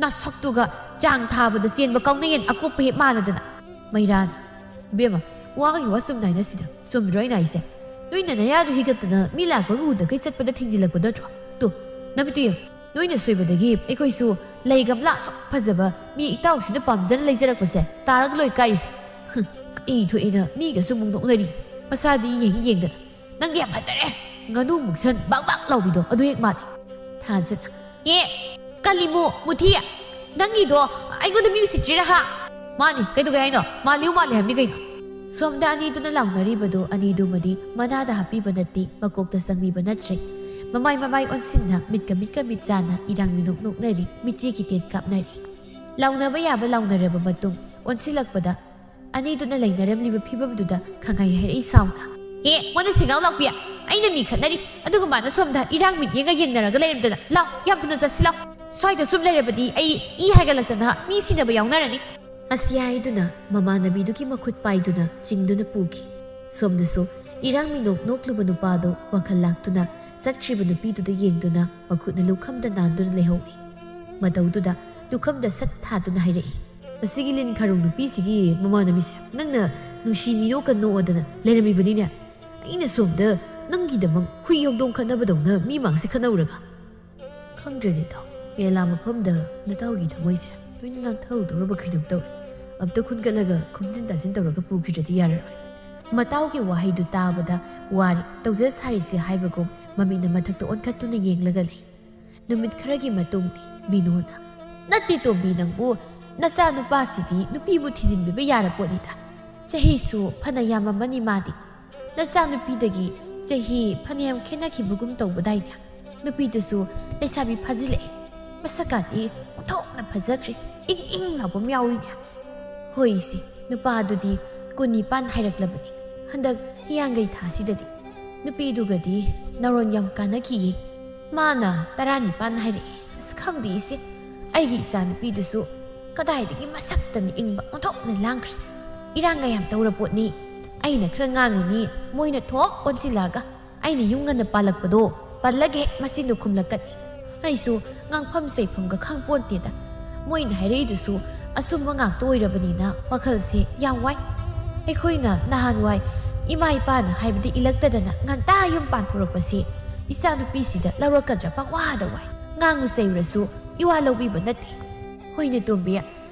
ꯅꯁꯛꯇꯨꯒ ꯆꯥꯡ ꯊꯥꯕꯗ ꯆꯦꯟꯕ ꯀꯥꯎꯅꯌꯦꯟ ꯑꯀꯨꯞꯄ ꯍꯦꯛ ꯃꯥꯜꯂꯗꯅ ꯃꯩꯔꯥꯅ ꯕꯦꯝꯃ ꯋꯥꯒꯤ ꯋꯥ ꯆꯨꯝꯅꯥꯏꯅ ꯁꯤꯗ ꯆꯨꯝꯗ꯭ꯔꯣ ꯑꯩꯅ ꯑꯩꯁꯦ ꯅꯣꯏꯅ ꯅꯌꯥꯗꯨ ꯍꯤꯒꯠꯇꯅ ꯃꯤ ꯂꯥꯛꯄꯒ ꯎꯗꯈꯩ ꯆꯠꯄꯗ ꯊꯦꯡꯖꯤꯜꯂꯛꯄ ꯅꯠꯇ꯭ꯔꯣ ꯇꯨ ꯅꯃꯤꯠꯇꯨ ꯌꯦꯡ ꯅꯣꯏꯅ ꯁꯣꯏꯕꯗꯒꯤ ꯑꯩꯈꯣꯏꯁꯨ ꯂꯩ ꯒꯝꯂꯥ ꯑꯁꯨꯛ ꯐꯖꯕ ꯃꯤ ꯏꯇꯥꯎꯁꯤꯅ ꯄꯥꯝꯖꯅ ꯂꯩꯖꯔꯛꯄꯁꯦ ꯇꯥꯔꯒ ꯂꯣꯏ ꯀꯥꯏꯔꯤꯁꯦ ꯀꯩ ꯊꯣꯛꯏꯅ ꯃꯤꯒꯁꯨ ꯑꯃꯨꯛ ꯅꯣꯛꯅꯔꯤ ꯃꯁꯥꯗꯤ ꯌꯦꯡꯗꯅ ꯅꯪꯗꯤ ꯌꯥꯝ ꯐꯖꯔꯦ ꯉꯥꯅꯨ ꯃꯨꯛꯁꯟ ꯕꯥꯛ ꯂꯥꯎꯕꯤꯗꯣ ꯑꯗꯨ ꯍꯦꯛ ꯃꯥꯜꯂꯤ ꯊꯥꯖꯅ ꯀꯜꯂꯤꯃꯨ ꯃꯨꯊꯤ ꯅꯪꯒꯤꯗꯣ ꯑꯩꯉꯣꯟꯗ ꯃꯤ ꯎꯁꯤꯠꯇ꯭ꯔꯤꯔꯥ ꯃꯥꯅꯤ ꯀꯩꯗꯧꯒꯦ ꯍꯥꯏꯅꯣ ꯃꯥꯜꯂꯤ ꯍꯥꯏꯕꯅꯤ ꯀꯩꯅꯣ ꯁꯣꯝꯗ ꯑꯅꯤꯗꯨꯅ ꯂꯥꯎꯅꯔꯤꯕꯗꯣ ꯑꯅꯤꯗꯨꯃꯗꯤ ꯃꯅꯥꯗ ꯍꯥꯞꯄꯤꯕ ꯅꯠꯇꯦ ꯃꯀꯣꯛꯇ ꯆꯪꯕꯤꯕ ꯅꯠꯇ꯭ꯔꯦ ꯃꯃꯥꯏ ꯑꯣꯟꯁꯤꯟꯅ ꯃꯤꯠꯀ ꯃꯤꯠ ꯆꯥꯅ ꯏꯔꯥꯡ ꯃꯤꯅꯣꯛ ꯅꯣꯛꯅꯔꯤ ꯃꯤꯆꯤ ꯀꯤꯇꯦꯟ ꯀꯥꯞꯅꯔꯤ ꯂꯥꯎꯅꯕ ꯌꯥꯕ ꯂꯥꯎꯅꯔꯕ ꯃꯇꯨꯡ ꯑꯣꯟꯁꯤꯜꯂꯛꯄꯗ ꯑꯅꯤꯗꯨꯅ ꯂꯩꯅꯔꯝꯂꯤꯕ ꯐꯤꯕꯝꯗꯨꯗ ꯈꯪꯉꯩ ꯍꯥꯏꯔꯛꯏ ꯁꯥꯎꯅ ꯑꯦ ꯃꯣꯟꯗ ꯁꯤꯡꯒꯥꯎ ꯂꯥꯛꯄꯤ ꯑꯩꯅ ꯃꯤ ꯈꯠꯅꯔꯤ ꯑꯗꯨꯒ ꯃꯥꯅ ꯁꯣꯝꯗ ꯏꯔꯥꯡ ꯃꯤꯠꯌꯦꯡꯒ ꯌꯦꯡꯅꯔꯒ ꯂꯩꯔꯝꯗꯅ ꯂꯥꯎ ꯌꯥꯝ ꯊꯨꯅ ꯆꯠꯁꯤ ꯂꯥꯎ ꯁ꯭ꯋꯥꯏꯗ ꯁꯨꯝ ꯂꯩꯔꯕꯗꯤ ꯑꯩ ꯏ ꯍꯥꯏꯒꯠꯂꯛꯇꯅ ꯃꯤ ꯁꯤꯅꯕ ꯌꯥꯎꯅꯔꯅꯤ ꯑꯁꯤ ꯍꯥꯏꯗꯨꯅ ꯃꯃꯥꯟꯅꯕꯤꯗꯨꯒꯤ ꯃꯈꯨꯠ ꯄꯥꯏꯗꯨꯅ ꯆꯤꯡꯗꯨꯅ ꯄꯨꯈꯤ ꯁꯣꯝꯗꯁꯨ ꯏꯔꯥꯡ ꯃꯤꯅꯣꯛ ꯅꯣꯛꯂꯨꯕ ꯅꯨꯄꯥꯗꯣ ꯋꯥꯈꯜ ꯂꯥꯛꯇꯨꯅ ꯆꯠꯈ꯭ꯔꯤꯕ ꯅꯨꯄꯤꯗꯨꯗ ꯌꯦꯡꯗꯨꯅ ꯃꯈꯨꯠꯅ ꯂꯨꯈꯝꯗ ꯅꯥꯟꯗꯨꯅ ꯂꯩꯍꯧꯏ ꯃꯇꯧꯗꯨꯗ ꯂꯨꯈꯝꯗ ꯁꯠ ꯊꯥꯗꯨꯅ ꯍꯥꯏꯔꯛꯏ ꯑꯁꯤꯒꯤ ꯂꯤꯟ ꯈꯥꯔꯣꯡ ꯅꯨꯄꯤꯁꯤꯒꯤ ꯃꯃꯥꯟꯅꯕꯤꯁꯦ ꯅꯪꯅ ꯅꯨꯡꯁꯤ ꯃꯤꯅꯣꯛꯀ ꯅꯣꯛꯑꯗꯅ ꯂꯩꯔꯝꯃꯤꯕꯅꯤꯅꯦ ꯑꯩꯅ ꯁꯣꯝꯗ ꯅꯪꯒꯤꯗꯃꯛ ꯍꯨꯏ ꯍꯧꯗꯣꯡ ꯈꯠꯅꯕꯗꯧꯅ ꯃꯤ ꯃꯥꯡꯁꯦ ꯈꯠꯅꯧꯔꯒ ꯈꯪꯗ꯭ꯔꯗꯤ ꯇꯥꯎ ꯃꯦꯂꯥ ꯃꯐꯝꯗ ꯅꯇꯥꯎꯒꯤ ꯊꯃꯣꯏꯁꯦ ꯂꯣꯏꯅ ꯅꯥꯟꯊꯍꯧꯗꯧꯔꯕ ꯀꯩꯅꯣꯝ ꯇꯧꯔꯦ ꯑꯝꯇ ꯈꯨꯟꯒꯠꯂꯒ ꯈꯣꯝꯖꯤꯟ ꯇꯥꯁꯤꯟ ꯇꯧꯔꯒ ꯄꯨꯈꯤꯗ꯭ꯔꯗꯤ ꯌꯥꯔꯔꯣꯏ ꯃꯇꯥꯎꯒꯤ ꯋꯥꯍꯩꯗꯨ ꯇꯥꯕꯗ ꯋꯥꯔꯤ ꯇꯧꯖ ꯁꯥꯔꯤꯁꯦ ꯍꯥꯏꯕꯒꯨꯝ ꯃꯃꯤꯠꯅ ꯃꯊꯛꯇ ꯑꯣꯟꯈꯠꯇꯨꯅ ꯌꯦꯡꯂꯒ ꯂꯩ ꯅꯨꯃꯤꯠ ꯈꯔꯒꯤ ꯃꯇꯨꯡꯗꯤ ꯕꯤꯅꯣꯅ ꯅꯠꯇꯦ ꯇꯣꯝꯕꯤ ꯅꯪꯕꯨ ꯅꯆꯥ ꯅꯨꯄꯥꯁꯤꯗꯤ ꯅꯨꯄꯤꯕꯨ ꯊꯤꯖꯤꯟꯕꯤꯕ ꯌꯥꯔꯄꯣꯠꯅꯤꯗ ꯆꯍꯤꯁꯨ ꯐꯅ ꯌꯥꯝꯃꯝꯃꯅꯤ ꯃꯥꯗꯤ ꯅꯆꯥ ꯅꯨꯄꯤꯗꯒꯤ ꯆꯍꯤ ꯐꯅꯌꯥꯝ ꯈꯦꯠꯅꯈꯤꯕꯒꯨꯝ ꯇꯧꯕꯗꯥꯏꯅꯦ ꯅꯨꯄꯤꯗꯨꯁꯨ ꯂꯩꯁꯥꯕꯤ ꯐꯥꯖꯤꯜꯂꯛꯑꯦ ꯃꯁꯛꯀꯥꯗꯤ ꯑꯣꯟꯊꯣꯛꯅ ꯐꯖꯈ꯭ꯔꯦ ꯏꯪ ꯏꯪ ꯂꯥꯎꯕ ꯌꯥꯎꯏꯅꯦ ꯍꯣꯏꯁꯦ ꯅꯨꯄꯥꯗꯨꯗꯤ 19 ꯍꯥꯏꯔꯛꯂꯕꯅꯤ ꯍꯟꯗꯛ ꯍꯤꯌꯥꯡꯒꯩ ꯊꯥꯁꯤꯗꯗꯤ ꯅꯨꯄꯤꯗꯨꯒꯗꯤ ꯅꯔꯣꯟ ꯌꯥꯝ ꯀꯥꯟꯅꯈꯤꯌꯦ ꯃꯥꯅ 19 ꯍꯥꯏꯔꯛꯑꯦ ꯑꯁ ꯈꯪꯗꯦ ꯏꯆꯦ ꯑꯩꯒꯤ ꯏꯆꯥ ꯅꯨꯄꯤꯗꯨꯁꯨ ꯀꯗꯥꯏꯗꯒꯤ ꯃꯁꯛꯇꯅꯤ ꯏꯪꯕ ꯑꯣꯟꯊꯣꯛꯅ ꯂꯥꯡꯈ꯭ꯔꯦ ꯏꯔꯥꯡꯒ ꯌꯥꯝ ꯇꯧꯔ ꯄꯣꯠꯅꯤ ꯑꯩꯅ ꯈꯔ ꯉꯥꯡꯉꯤꯅꯤ ꯃꯣꯏꯅ ꯊꯣꯛ ꯑꯣꯟꯁꯤꯜꯂꯛꯑꯒ ꯑꯩꯅ ꯌꯨꯝ ꯉꯟꯅ ꯄꯥꯜꯂꯛꯄꯗꯣ ꯄꯜꯂꯒ ꯍꯦꯛ ꯃꯆꯤꯟꯗꯣ ꯈꯨꯝꯂꯛꯀꯅꯤ ꯑꯩꯁꯨ ꯉꯥꯡꯐꯝ ꯆꯩꯐꯝꯒ ꯈꯪꯄꯣꯟꯇꯦꯗ ꯃꯣꯏꯅ ꯍꯥꯏꯔꯛꯏꯗꯨꯁꯨ ꯑꯆꯨꯝꯕ ꯉꯥꯛꯇ ꯑꯣꯏꯔꯕꯅꯤꯅ ꯋꯥꯈꯜꯁꯦ ꯌꯥꯝ ꯋꯥꯏ ꯑꯩꯈꯣꯏꯅ ꯅꯍꯥꯟꯋꯥꯏ ꯏꯃꯥ ꯏꯄꯥꯅ ꯍꯥꯏꯕꯗꯤ ꯏꯜꯂꯛꯇꯗꯅ ꯉꯟꯇꯥ ꯌꯨꯝ ꯄꯥꯟꯊꯣꯔꯛꯄꯁꯤ ꯏꯆꯥ ꯅꯨꯄꯤꯁꯤꯗ ꯂꯧꯔꯛꯀꯗ꯭ꯔꯥ ꯄꯪꯋꯥꯗ ꯋꯥꯏ ꯉꯥꯡꯉꯨ ꯆꯩꯔꯁꯨ ꯏꯋꯥ ꯂꯧꯕꯤꯕ ꯅꯠꯇꯦ ꯍꯣꯏꯅꯦ ꯇꯣꯝꯕꯤ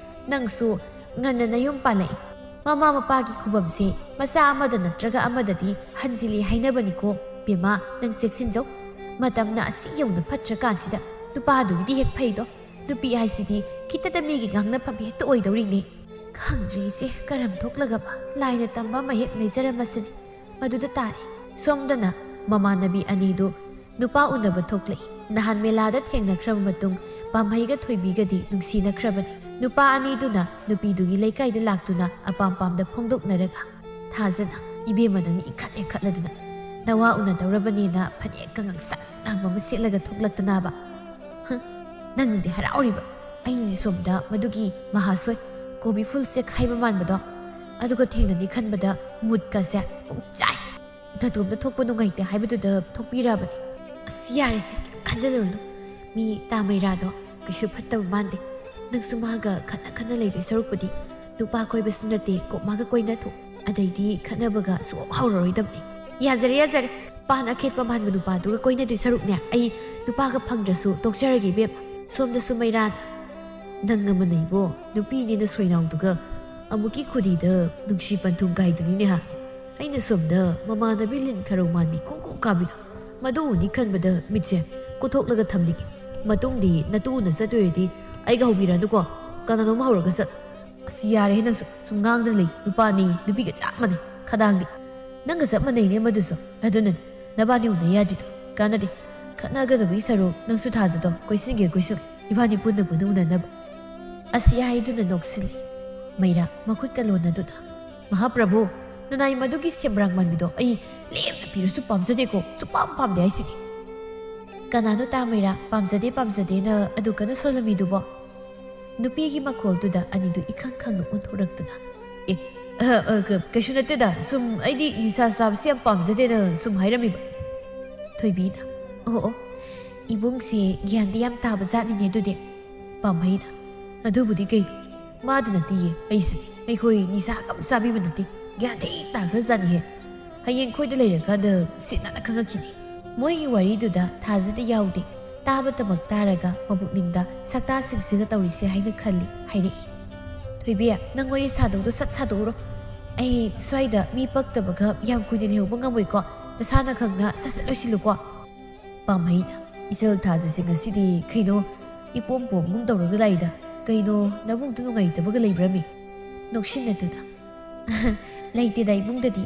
ꯅꯪꯁꯨ ꯉꯟꯅ ꯅꯌꯨꯝ ꯄꯥꯜꯂꯛꯏ ꯃꯃꯥ ꯃꯄꯥꯒꯤ ꯈꯨꯕꯝꯁꯦ ꯃꯆꯥ ꯑꯃꯗ ꯅꯠꯇ꯭ꯔꯒ ꯑꯃꯗꯗꯤ ꯍꯟꯖꯤꯜꯂꯤ ꯍꯥꯏꯅꯕꯅꯤꯀꯣ ꯕꯦꯝꯃ ꯅꯪ ꯆꯦꯛꯁꯤꯟꯖꯧ ꯃꯇꯝꯅ ꯑꯁꯤ ꯌꯧꯅ ꯐꯠꯇ꯭ꯔꯀꯥꯟꯁꯤꯗ ꯅꯨꯄꯥꯗꯨꯒꯤꯗꯤ ꯍꯦꯛ ꯐꯩꯗꯣ ꯅꯨꯄꯤ ꯍꯥꯏꯁꯤꯗꯤ ꯈꯤꯇꯗ ꯃꯤꯒꯤ ꯉꯥꯡꯅꯐꯝ ꯍꯦꯛꯇ ꯑꯣꯏꯗꯧꯔꯤꯅꯤ ꯈꯪꯗ꯭ꯔꯦ ꯏꯆꯦ ꯀꯔꯝ ꯊꯣꯛꯂꯒꯕ ꯂꯥꯏꯅ ꯇꯝꯕ ꯑꯃ ꯍꯦꯛ ꯂꯩꯖꯔꯝꯃꯁꯅꯤ ꯃꯗꯨꯗ ꯇꯥꯔꯦ ꯁꯣꯝꯗꯅ ꯃꯃꯥꯟꯅꯕꯤ ꯑꯅꯤꯗꯨ ꯅꯨꯄꯥ ꯎꯅꯕ ꯊꯣꯛꯂꯛꯏ ꯅꯍꯥꯟ ꯃꯦꯂꯥꯗ ꯊꯦꯡꯅꯈ꯭ꯔꯕ ꯃꯇꯨꯡ ꯄꯥꯝꯍꯩꯒ ꯊꯣꯏꯕꯤꯒꯗꯤ ꯅꯨꯡꯁꯤꯅꯈ꯭ꯔꯕꯅꯤ ꯅꯨꯄꯥ ꯑꯅꯤꯗꯨꯅ ꯅꯨꯄꯤꯗꯨꯒꯤ ꯂꯩꯀꯥꯏꯗ ꯂꯥꯛꯇꯨꯅ ꯑꯄꯥꯝ ꯄꯥꯝꯗ ꯐꯣꯡꯗꯣꯛꯅꯔꯒ ꯊꯥꯖꯅ ꯏꯕꯦꯝꯃ ꯅꯪ ꯏꯈꯠꯂꯗꯅ ꯅꯋꯥ ꯎꯅꯗꯧꯔꯕꯅꯤꯅ ꯐꯅꯦꯛꯀ ꯉꯥꯡꯁꯪ ꯉꯥꯡꯕ ꯑꯃ ꯁꯦꯠꯂꯒ ꯊꯣꯛꯂꯛꯇꯅꯕ ꯅꯪꯗꯤ ꯍꯔꯥꯎꯔꯤꯕ ꯑꯩꯅꯗꯤ ꯁꯣꯝꯗ ꯃꯗꯨꯒꯤ ꯃꯍꯥꯁꯣꯏ ꯀꯣꯕꯤ ꯐꯨꯜ ꯆꯦꯛꯈꯥꯏꯕ ꯃꯥꯟꯕꯗꯣ ꯑꯗꯨꯒ ꯊꯦꯡꯅꯅꯤ ꯈꯟꯕꯗ ꯃꯨꯠꯀꯁꯦ ꯄꯨꯡꯆꯥꯏ ꯅꯇꯣꯝꯗ ꯊꯣꯛꯄ ꯅꯨꯡꯉꯥꯏꯇꯦ ꯍꯥꯏꯕꯗꯨꯗ ꯊꯣꯛꯄꯤꯔꯕꯅꯤ ꯑꯁ ꯌꯥꯔꯦꯁꯦ ꯈꯟꯖꯜꯂꯨꯔꯅꯨ ꯃꯤ ꯇꯥꯃꯩꯔꯥꯗꯣ ꯀꯩꯁꯨ ꯐꯠꯇꯕ ꯃꯥꯟꯗꯦ ꯅꯪꯁꯨ ꯃꯥꯒ ꯈꯠꯅ ꯂꯩꯗꯣꯏ ꯁꯔꯨꯛꯄꯨꯗꯤ ꯅꯨꯄꯥ ꯀꯣꯏꯕꯁꯨ ꯅꯠꯇꯦ ꯀꯣꯛ ꯃꯥꯒ ꯀꯣꯏꯅꯊꯣꯛ ꯑꯗꯩꯗꯤ ꯈꯠꯅꯕꯒ ꯁꯨꯡꯍꯧ ꯍꯧꯔꯔꯣꯏꯗꯕꯅꯤ ꯌꯥꯖꯔꯦ ꯄꯥꯟ ꯑꯈꯦꯠꯄ ꯃꯥꯟꯕ ꯅꯨꯄꯥꯗꯨꯒ ꯀꯣꯏꯅꯗꯣꯏ ꯁꯔꯨꯛꯅꯦ ꯑꯩ ꯅꯨꯄꯥꯒ ꯐꯪꯗ꯭ꯔꯁꯨ ꯇꯣꯛꯆꯔꯒꯦ ꯏꯕꯦꯝ ꯁꯣꯝꯗꯁꯨ ꯃꯩꯔꯥꯅ ꯅꯪ ꯑꯃꯅ ꯏꯕꯣ ꯅꯨꯄꯤꯅꯦꯅ ꯁꯣꯏꯅꯥꯎꯗꯨꯒ ꯑꯃꯨꯛꯀꯤ ꯈꯨꯗꯤꯗ ꯅꯨꯡꯁꯤ ꯄꯟꯊꯨꯡ ꯀꯥꯏꯗꯨꯅꯤꯅꯦ ꯍꯥ ꯑꯩꯅ ꯁꯣꯝꯗ ꯃꯃꯥꯟꯅꯕꯤ ꯂꯤꯟ ꯈꯔꯧ ꯃꯥꯟꯕꯤ ꯀꯣꯛ ꯀꯥꯕꯤꯗꯣ ꯃꯗꯨ ꯎꯅꯤ ꯈꯟꯕꯗ ꯃꯤꯠꯁꯦ ꯀꯣꯊꯣꯛꯂꯒ ꯊꯝꯂꯤꯒꯦ ꯃꯇꯨꯡꯗꯤ ꯅꯇꯨꯅ ꯆꯠꯇꯣꯏꯔꯗꯤ ꯑꯩꯒ ꯍꯧꯕꯤꯔꯅꯨꯀꯣ ꯀꯅꯥꯅꯣꯝ ꯍꯧꯔꯒ ꯆꯠ ꯑꯁ ꯌꯥꯔꯦ ꯅꯪꯁꯨ ꯁꯨꯝ ꯉꯥꯡꯗꯅ ꯂꯩ ꯅꯨꯄꯥꯅꯤ ꯅꯨꯄꯤꯒ ꯆꯞ ꯃꯥꯟꯅꯩ ꯈꯗꯥꯡꯗꯤ ꯅꯪꯒ ꯆꯞ ꯃꯥꯟꯅꯩꯅꯦ ꯃꯗꯨꯁꯨ ꯑꯗꯨꯅꯅꯤ ꯅꯕꯥꯅꯤ ꯎꯅ ꯌꯥꯗ꯭ꯔꯤꯗꯣ ꯀꯥꯟꯅꯗꯦ ꯈꯠꯅꯒꯗꯕꯒꯤ ꯁꯔꯨꯛ ꯅꯪꯁꯨ ꯊꯥꯖꯗꯣ ꯀꯣꯏꯁꯤꯟꯒꯦ ꯀꯣꯏꯁꯤꯜ ꯏꯕꯥꯅꯤ ꯄꯨꯟꯅ ꯎꯅꯅꯕ ꯑꯁꯤ ꯍꯥꯏꯗꯨꯅ ꯅꯣꯛꯁꯤꯜꯂꯤ ꯃꯩꯔꯥ ꯃꯈꯨꯠꯀ ꯂꯣꯟꯅꯗꯨꯅ ꯃꯍꯥꯄ꯭ꯔꯚꯨ ꯅꯅꯥꯏ ꯃꯗꯨꯒꯤ ꯁꯦꯝꯕ꯭ꯔꯥꯡ ꯃꯥꯟꯕꯤꯗꯣ ꯑꯩ ꯂꯦꯝꯅ ꯄꯤꯔꯁꯨ ꯄꯥꯝꯖꯗꯦꯀꯣ ꯁꯨꯛꯄꯥꯝ ꯄꯥꯝꯗꯦ ꯍꯥꯏꯁꯤꯗꯤ ꯀꯅꯥꯅꯣ ꯇꯥꯃꯩꯔꯥ ꯄꯥꯝꯖꯗꯦꯅ ꯑꯗꯨ ꯀꯟꯅ ꯁꯣꯜꯂꯝꯃꯤꯗꯨꯕꯣ ꯅꯨꯄꯤꯒꯤ ꯃꯈꯣꯜꯗꯨꯗ ꯑꯅꯤꯗꯨ ꯏꯈꯪ ꯈꯪꯅ ꯑꯣꯟꯊꯣꯔꯛꯇꯨꯅ ꯀꯩꯁꯨ ꯅꯠꯇꯦꯗ ꯁꯨꯝ ꯑꯩꯗꯤ ꯅꯤꯁꯥ ꯆꯥꯕꯁꯤ ꯌꯥꯝ ꯄꯥꯝꯖꯗꯦꯅ ꯁꯨꯝ ꯍꯥꯏꯔꯝꯃꯤꯕ ꯊꯣꯏꯕꯤꯅ ꯑꯣ ꯏꯕꯨꯡꯁꯦ ꯒ꯭ꯌꯥꯟꯗꯤ ꯌꯥꯝ ꯇꯥꯕ ꯖꯥꯠꯅꯤꯅꯦ ꯑꯗꯨꯗꯤ ꯄꯥꯝꯍꯩꯅ ꯑꯗꯨꯕꯨꯗꯤ ꯀꯩꯅꯣ ꯃꯥꯗ ꯅꯠꯇꯦꯌꯦ ꯑꯩꯁꯤꯅꯦ ꯑꯩꯈꯣꯏ ꯅꯤꯁꯥ ꯀꯝ ꯆꯥꯕꯤꯕ ꯅꯠꯇꯦ ꯒ꯭ꯌꯥꯟꯗꯤ ꯇꯥꯈ꯭ꯔꯖꯥꯠꯅꯤꯍꯦ ꯍꯌꯦꯡ ꯈꯣꯏꯗ ꯂꯩꯔꯀꯥꯟꯗ ꯁꯤꯠꯅꯅ ꯈꯪꯉꯛꯈꯤꯅꯤ ꯃꯣꯏꯒꯤ ꯋꯥꯔꯤꯗꯨꯗ ꯊꯥꯖꯗ ꯌꯥꯎꯗꯦ ꯇꯥꯕꯇꯃꯛ ꯇꯥꯔꯒ ꯃꯕꯨꯛꯅꯤꯡꯗ ꯁꯛꯇꯥꯁꯤꯡꯁꯤꯒ ꯇꯧꯔꯤꯁꯦ ꯍꯥꯏꯅ ꯈꯜꯂꯤ ꯍꯥꯏꯔꯛꯏ ꯊꯣꯏꯕꯤ ꯅꯪ ꯋꯥꯔꯤ ꯁꯥꯗꯧꯗꯣ ꯁꯠ ꯁꯥꯗꯣꯛꯎꯔꯣ ꯑꯩ ꯁ꯭ꯋꯥꯏꯗ ꯃꯤ ꯄꯛꯇꯕꯒ ꯌꯥꯝ ꯀꯨꯏꯅ ꯂꯩꯍꯧꯕ ꯉꯝꯃꯣꯏꯀꯣ ꯅꯁꯥꯅ ꯈꯪꯅ ꯁꯠ ꯂꯣꯏꯁꯤꯜꯂꯨꯀꯣ ꯄꯥꯝꯍꯩꯅ ꯏꯆꯜ ꯊꯥꯖꯁꯦ ꯉꯁꯤꯗꯤ ꯀꯩꯅꯣ ꯏꯄꯣꯝ ꯄꯣꯝꯒꯨꯝ ꯇꯧꯔꯒ ꯂꯥꯛꯏꯗ ꯀꯩꯅꯣ ꯅꯕꯨꯡꯗꯨ ꯅꯨꯡꯉꯥꯏꯇꯕꯒ ꯂꯩꯕ꯭ꯔꯃꯤ ꯅꯣꯛꯁꯤꯟꯅꯗꯨꯅ ꯂꯩꯇꯦꯗ ꯏꯕꯨꯡꯗꯗꯤ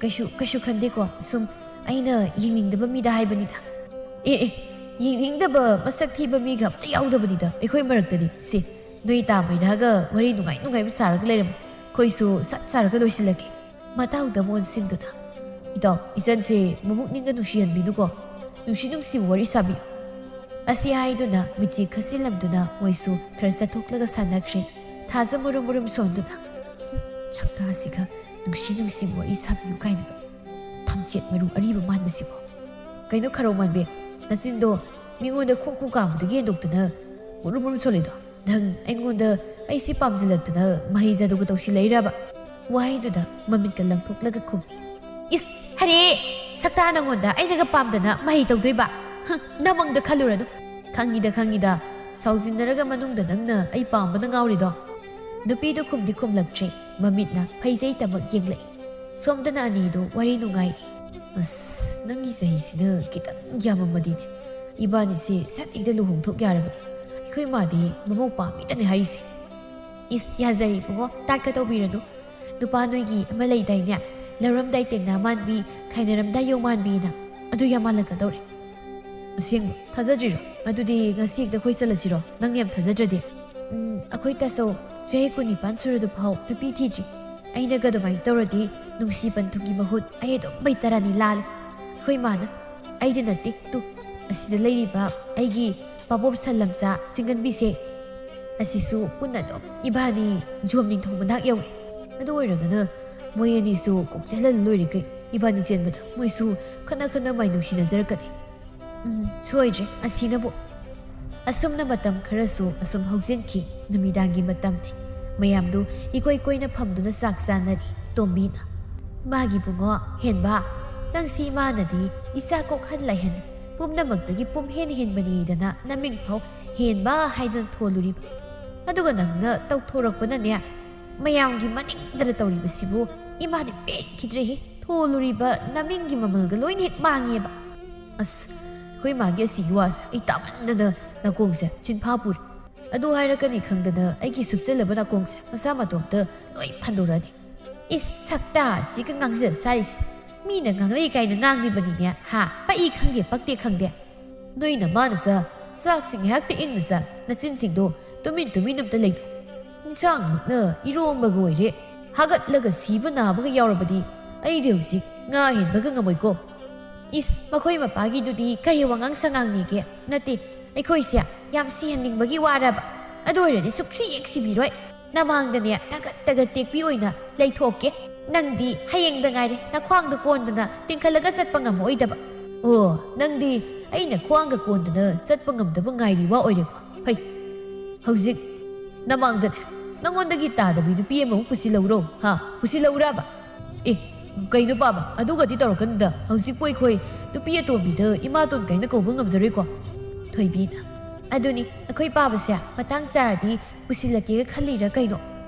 ꯀꯩꯁꯨ ꯈꯟꯗꯦꯀꯣ ꯁꯨꯝ ꯑꯩꯅ ꯌꯦꯡꯅꯤꯡꯗꯕ ꯃꯤꯗ ꯍꯥꯏꯕꯅꯤꯗ ꯌꯦꯡꯅꯤꯡꯗꯕ ꯃꯁꯛ ꯊꯤꯕ ꯃꯤꯒ ꯑꯝꯇ ꯌꯥꯎꯗꯕꯅꯤꯗ ꯑꯩꯈꯣꯏ ꯃꯔꯛꯇꯗꯤ ꯁꯤ ꯅꯣꯏ ꯇꯥꯃꯩꯔꯥꯒ ꯋꯥꯔꯤ ꯅꯨꯡꯉꯥꯏꯕ ꯁꯥꯔꯒ ꯂꯩꯔꯝꯃꯣ ꯈꯣꯏꯁꯨ ꯁꯠ ꯁꯥꯔꯒ ꯂꯣꯏꯁꯤꯜꯂꯒꯦ ꯃꯇꯥꯎꯗ ꯃꯣꯟꯁꯤꯟꯗꯨꯅ ꯏꯇꯥꯎ ꯏꯆꯟꯁꯦ ꯃꯕꯨꯛꯅꯤꯡꯒ ꯅꯨꯡꯁꯤꯍꯟꯕꯤꯅꯨꯀꯣ ꯅꯨꯡꯁꯤ ꯅꯨꯡꯁꯤꯕ ꯋꯥꯔꯤ ꯁꯥꯕꯤꯌꯨ ꯑꯁꯤ ꯍꯥꯏꯗꯨꯅ ꯃꯤꯠꯆꯤ ꯈꯠꯆꯤꯜꯂꯝꯗꯨꯅ ꯃꯣꯏꯁꯨ ꯈꯔ ꯆꯠꯊꯣꯛꯂꯒ ꯁꯥꯟꯅꯈ꯭ꯔꯦ ꯊꯥꯖ ꯃꯔꯨꯝ ꯃꯔꯨꯝ ꯁꯣꯟꯗꯨꯅ ꯁꯛꯇꯥꯁꯤꯒ ꯅꯨꯡꯁꯤ ꯅꯨꯡꯁꯤꯕ ꯋꯥꯔꯤ ꯁꯥꯕꯤꯌꯨ ꯀꯥꯏꯅꯒ ꯊꯝꯆꯦꯠ ꯃꯔꯨ ꯑꯔꯤꯕ ꯃꯥꯟꯕꯁꯤꯕꯣ ꯀꯩꯅꯣ ꯈꯔꯧ ꯃꯥꯟꯕꯤ ꯅꯆꯤꯟꯗꯣ ꯃꯤꯉꯣꯟꯗ ꯈꯨ ꯀꯥꯝꯕꯗꯒꯤ ꯍꯦꯟꯗꯣꯛꯇꯅ ꯃꯔꯨꯝ ꯃꯔꯨꯝ ꯁꯣꯜꯂꯤꯗꯣ ꯅꯪ ꯑꯩꯉꯣꯟꯗ ꯑꯩꯁꯤ ꯄꯥꯝꯁꯤꯜꯂꯛꯇꯅ ꯃꯍꯩ ꯖꯥꯗꯨꯒ ꯇꯧꯁꯤꯜꯂꯛꯏꯔꯕ ꯋꯥꯍꯩꯗꯨꯗ ꯃꯃꯤꯠꯀ ꯂꯪꯊꯣꯛꯂꯒ ꯈꯨꯝꯃꯤ ꯏꯁ ꯍꯔꯦ ꯁꯛꯇꯥ ꯅꯪꯉꯣꯟꯗ ꯑꯩꯅꯒ ꯄꯥꯝꯗꯅ ꯃꯍꯩ ꯇꯧꯗꯣꯏꯕ ꯅꯃꯪꯗ ꯈꯜꯂꯨꯔꯅꯨ ꯈꯪꯉꯤꯗ ꯁꯥꯎꯖꯤꯟꯅꯔꯒ ꯃꯅꯨꯡꯗ ꯅꯪꯅ ꯑꯩ ꯄꯥꯝꯕꯅ ꯉꯥꯎꯔꯤꯗꯣ ꯅꯨꯄꯤꯗꯨ ꯈꯨꯝꯗꯤ ꯈꯨꯝꯂꯛꯇ꯭ꯔꯦ ꯃꯃꯤꯠꯅ ꯐꯩꯖꯩꯇꯃꯛ ꯌꯦꯡꯂꯛꯏ ꯁꯣꯝꯗꯅ ꯑꯅꯤꯗꯨ ꯋꯥꯔꯤ ꯅꯨꯡꯉꯥꯏꯔꯤ ꯑꯁ ꯅꯪꯒꯤ ꯆꯍꯤꯁꯤꯅ ꯈꯤꯇꯪ ꯌꯥꯝꯃꯝꯃꯗꯤꯅꯦ 이반이씨 새끼들 루홍톡 야르ꯕꯅꯤ ꯑꯩꯈꯣꯏ ꯃꯥꯗꯤ ꯃꯃꯧ ꯄꯥꯝꯃꯤꯗꯅꯦ ꯍꯥꯏꯔꯤꯁꯦ ꯏꯁ ꯌꯥꯖꯔꯤ ꯏꯕꯨꯡꯉꯣ ꯇꯥꯠꯀ ꯇꯧꯕꯤꯔꯅꯨ ꯅꯨꯄꯥ ꯅꯣꯏꯒꯤ ꯑꯃ ꯂꯩꯗꯥꯏꯅꯦ ꯂꯧꯔꯝꯗꯥꯏ ꯇꯦꯡꯅꯥ ꯃꯥꯟꯕꯤ ꯈꯥꯏꯅꯔꯝꯗꯥꯏ ꯌꯧ ꯃꯥꯟꯕꯤꯅ ꯑꯗꯨ ꯌꯥꯝ ꯃꯥꯜꯂꯛꯀꯗꯧꯔꯦ ꯑꯁꯦꯡꯕ ꯊꯥꯖꯗ꯭ꯔꯤꯔꯣ ꯑꯗꯨꯗꯤ ꯉꯁꯤ ꯍꯦꯛꯇ ꯑꯩꯈꯣꯏ ꯆꯠꯂꯁꯤꯔꯣ ꯅꯪ ꯌꯥꯝ ꯊꯥꯖꯗ꯭ꯔꯗꯤ ꯑꯩꯈꯣꯏ ꯇꯥꯆꯧ ꯆꯍꯤ 19 ꯁꯨꯔꯗꯨ ꯐꯥꯎ ꯅꯨꯄꯤ ꯊꯤꯗ꯭ꯔꯤ ꯑꯩꯅꯒ ꯑꯗꯨꯃꯥꯏꯅ ꯇꯧꯔꯗꯤ ꯅꯨꯡꯁꯤ ꯄꯟꯊꯨꯡꯒꯤ ꯃꯍꯨꯠ ꯑꯩ ꯑꯗꯨꯝ ꯕꯩꯇꯔꯥꯅꯤ ꯂꯥꯜꯂꯦ ꯑꯩꯈꯣꯏ ꯃꯥꯅ ꯑꯩꯗꯤ ꯅꯠꯇꯦ ꯇꯨ ꯑꯁꯤꯗ ꯂꯩꯔꯤꯕ ꯑꯩꯒꯤ ꯄꯥꯕꯣꯞ ꯁꯟꯂꯝꯆꯥ ꯆꯤꯡꯒꯟꯕꯤꯁꯦ ꯑꯁꯤꯁꯨ ꯄꯨꯟꯅ ꯑꯗꯨꯝ ꯏꯕꯥꯅꯤ ꯖꯣꯝ ꯅꯤꯡꯊꯧ ꯃꯅꯥꯛ ꯌꯧꯋꯦ ꯑꯗꯨ ꯑꯣꯏꯔꯒꯅ ꯃꯣꯏ ꯑꯅꯤꯁꯨ ꯀꯣꯛ ꯆꯦꯜꯍꯜ ꯂꯣꯏꯔꯦ ꯀꯩ ꯏꯕꯥꯅꯤ ꯆꯦꯟꯕꯗ ꯃꯣꯏꯁꯨ ꯈꯠꯅ ꯃꯥꯏ ꯅꯨꯡꯁꯤꯅꯖꯔꯛꯀꯅꯤ ꯁꯣꯏꯗ꯭ꯔꯦ ꯑꯁꯤꯅꯕꯨ ꯑꯁꯨꯝꯅ ꯃꯇꯝ ꯈꯔꯁꯨ ꯑꯁꯨꯝ ꯍꯧꯖꯤꯟꯈꯤ ꯅꯨꯃꯤꯗꯥꯡꯒꯤ ꯃꯇꯝꯅꯤ ꯃꯌꯥꯝꯗꯨ ꯏꯀꯣꯏ ꯀꯣꯏꯅ ꯐꯝꯗꯨꯅ ꯆꯥꯛ ꯆꯥꯅꯔꯤ ꯇꯣꯝꯕꯤꯅ ꯃꯥꯒꯤ ꯕꯨꯡꯉꯣ ꯍꯦꯟꯕ ꯅꯪꯁꯤ ꯏꯃꯥꯅꯗꯤ ꯏꯆꯥ ꯀꯣꯛꯍꯟ ꯂꯩꯍꯟ ꯄꯨꯝꯅꯃꯛꯇꯒꯤ ꯄꯨꯝꯍꯦꯟ ꯍꯦꯟꯕꯅꯤꯗꯅ ꯅꯃꯤꯡꯐꯥꯎ ꯍꯦꯟꯕ ꯍꯥꯏꯗꯅ ꯊꯣꯜꯂꯨꯔꯤꯕ ꯑꯗꯨꯒ ꯅꯪꯅ ꯇꯧꯊꯣꯔꯛꯄꯅꯅꯦ ꯃꯌꯥꯝꯒꯤ ꯃꯅꯤꯡꯗꯅ ꯇꯧꯔꯤꯕꯁꯤꯕꯨ ꯏꯃꯥꯅ ꯄꯦꯟꯈꯤꯗ꯭ꯔꯦꯍꯦ ꯊꯣꯜꯂꯨꯔꯤꯕ ꯅꯃꯤꯡꯒꯤ ꯃꯃꯜꯒ ꯂꯣꯏꯅ ꯍꯦꯛ ꯃꯥꯡꯉꯦꯕ ꯑꯁ ꯑꯩꯈꯣꯏ ꯃꯥꯒꯤ ꯑꯁꯤꯒꯤ ꯋꯥꯁꯦ ꯑꯩ ꯇꯥꯃꯟꯗꯅ ꯅꯥꯀꯣꯡꯁꯦ ꯆꯤꯟꯐꯥ ꯄꯨꯔꯦ ꯑꯗꯨ ꯍꯥꯏꯔꯛꯀꯅꯤ ꯈꯪꯗꯅ ꯑꯩꯒꯤ ꯁꯨꯞꯆꯜꯂꯕ ꯅꯥꯀꯣꯡꯁꯦ ꯃꯁꯥ ꯃꯇꯣꯝꯇ ꯂꯣꯏ ꯐꯟꯗꯣꯔꯛꯑꯅꯤ ꯏꯁ ꯁꯛꯇꯥ ꯑꯁꯤꯒ ꯉꯥꯡꯖ ꯁꯥꯔꯤꯁꯦ ꯃꯤꯅ ꯉꯥꯡꯂꯩ ꯀꯥꯏꯅ ꯉꯥꯡꯂꯤꯕꯅꯤꯅꯦ ꯍꯥ ꯄꯛꯏ ꯈꯪꯗꯦ ꯄꯛꯇꯦ ꯈꯪꯗꯦ ꯅꯣꯏꯅ ꯃꯥꯅ ꯆꯥꯛꯁꯤ ꯉꯥꯏꯍꯥꯛꯇ ꯏꯪꯅ ꯆꯥ ꯅꯆꯤꯟꯁꯤꯡꯗꯣ ꯇꯨꯃꯤꯟ ꯑꯝꯇ ꯂꯩꯗꯣ ꯏꯟꯁꯥꯡꯃꯛꯅ ꯏꯔꯣꯝꯕꯒ ꯑꯣꯏꯔꯦ ꯍꯥꯒꯠꯂꯒ ꯁꯤꯕ ꯅꯥꯕꯒ ꯌꯥꯎꯔꯕꯗꯤ ꯑꯩꯗꯤ ꯍꯧꯖꯤꯛ ꯉꯥ ꯍꯦꯟꯕꯒ ꯉꯝꯃꯣꯏꯀꯣ ꯏꯁ ꯃꯈꯣꯏ ꯃꯄꯥꯒꯤꯗꯨꯗꯤ ꯀꯔꯤ ꯋꯥꯉꯥꯡ ꯁꯉꯥꯡꯅꯤꯒꯦ ꯅꯠꯇꯦ ꯑꯩꯈꯣꯏꯁꯦ ꯌꯥꯝ ꯁꯤꯍꯟꯅꯤꯡꯕꯒꯤ ꯋꯥꯔꯕ ꯑꯗꯨ ꯑꯣꯏꯔꯗꯤ ꯁꯨꯛꯁꯤ ꯍꯦꯛ ꯁꯤꯕꯤꯔꯣꯏ ꯅꯃꯥꯡꯗꯅꯦ ꯇꯒꯠ ꯇꯦꯛꯄꯤ ꯑꯣꯏꯅ ꯂꯩꯊꯣꯛꯀꯦ ꯅꯪꯗꯤ ꯍꯌꯦꯡꯗ ꯉꯥꯏꯔꯦ ꯅꯈ꯭ꯋꯥꯡꯗ ꯀꯣꯟꯗꯅ ꯇꯤꯡꯈꯠꯂꯒ ꯆꯠꯄ ꯉꯝꯃꯣꯏꯗꯕ ꯑꯣ ꯅꯪꯗꯤ ꯑꯩꯅ ꯈ꯭ꯋꯥꯡꯒ ꯀꯣꯟꯗꯅ ꯆꯠꯄ ꯉꯝꯗꯕ ꯉꯥꯏꯔꯤ ꯋꯥ ꯑꯣꯏꯔꯦꯀꯣ ꯐꯩ ꯍꯧꯖꯤꯛ ꯅꯃꯥꯡꯗꯅꯦ ꯅꯪꯉꯣꯟꯗꯒꯤ ꯇꯥꯗꯕꯤ ꯅꯨꯄꯤ ꯑꯃꯃꯨꯛ ꯄꯨꯁꯤꯜꯂꯧꯔꯣ ꯍꯥ ꯄꯨꯁꯤꯜꯂꯧꯔꯕ ꯑꯦ ꯀꯩꯅꯣ ꯄꯥꯕ ꯑꯗꯨꯒꯗꯤ ꯇꯧꯔꯛꯀꯅꯨꯗ ꯍꯧꯖꯤꯛꯄꯨ ꯑꯩꯈꯣꯏ ꯅꯨꯄꯤ ꯑꯇꯣꯝꯕꯤꯗ ꯏꯃꯥꯇꯣꯟ ꯀꯥꯏꯅ ꯀꯧꯕ ꯉꯝꯖꯔꯣꯏꯀꯣ ꯊꯣꯏꯕꯤꯅ ꯑꯗꯨꯅꯤ ꯑꯩꯈꯣꯏ ꯄꯥꯕꯁꯦ ꯃꯇꯥꯡ ꯆꯥꯔꯗꯤ ꯄꯨꯁꯤꯜꯂꯛꯀꯦꯒ ꯈꯜꯂꯤꯔ ꯀꯩꯅꯣ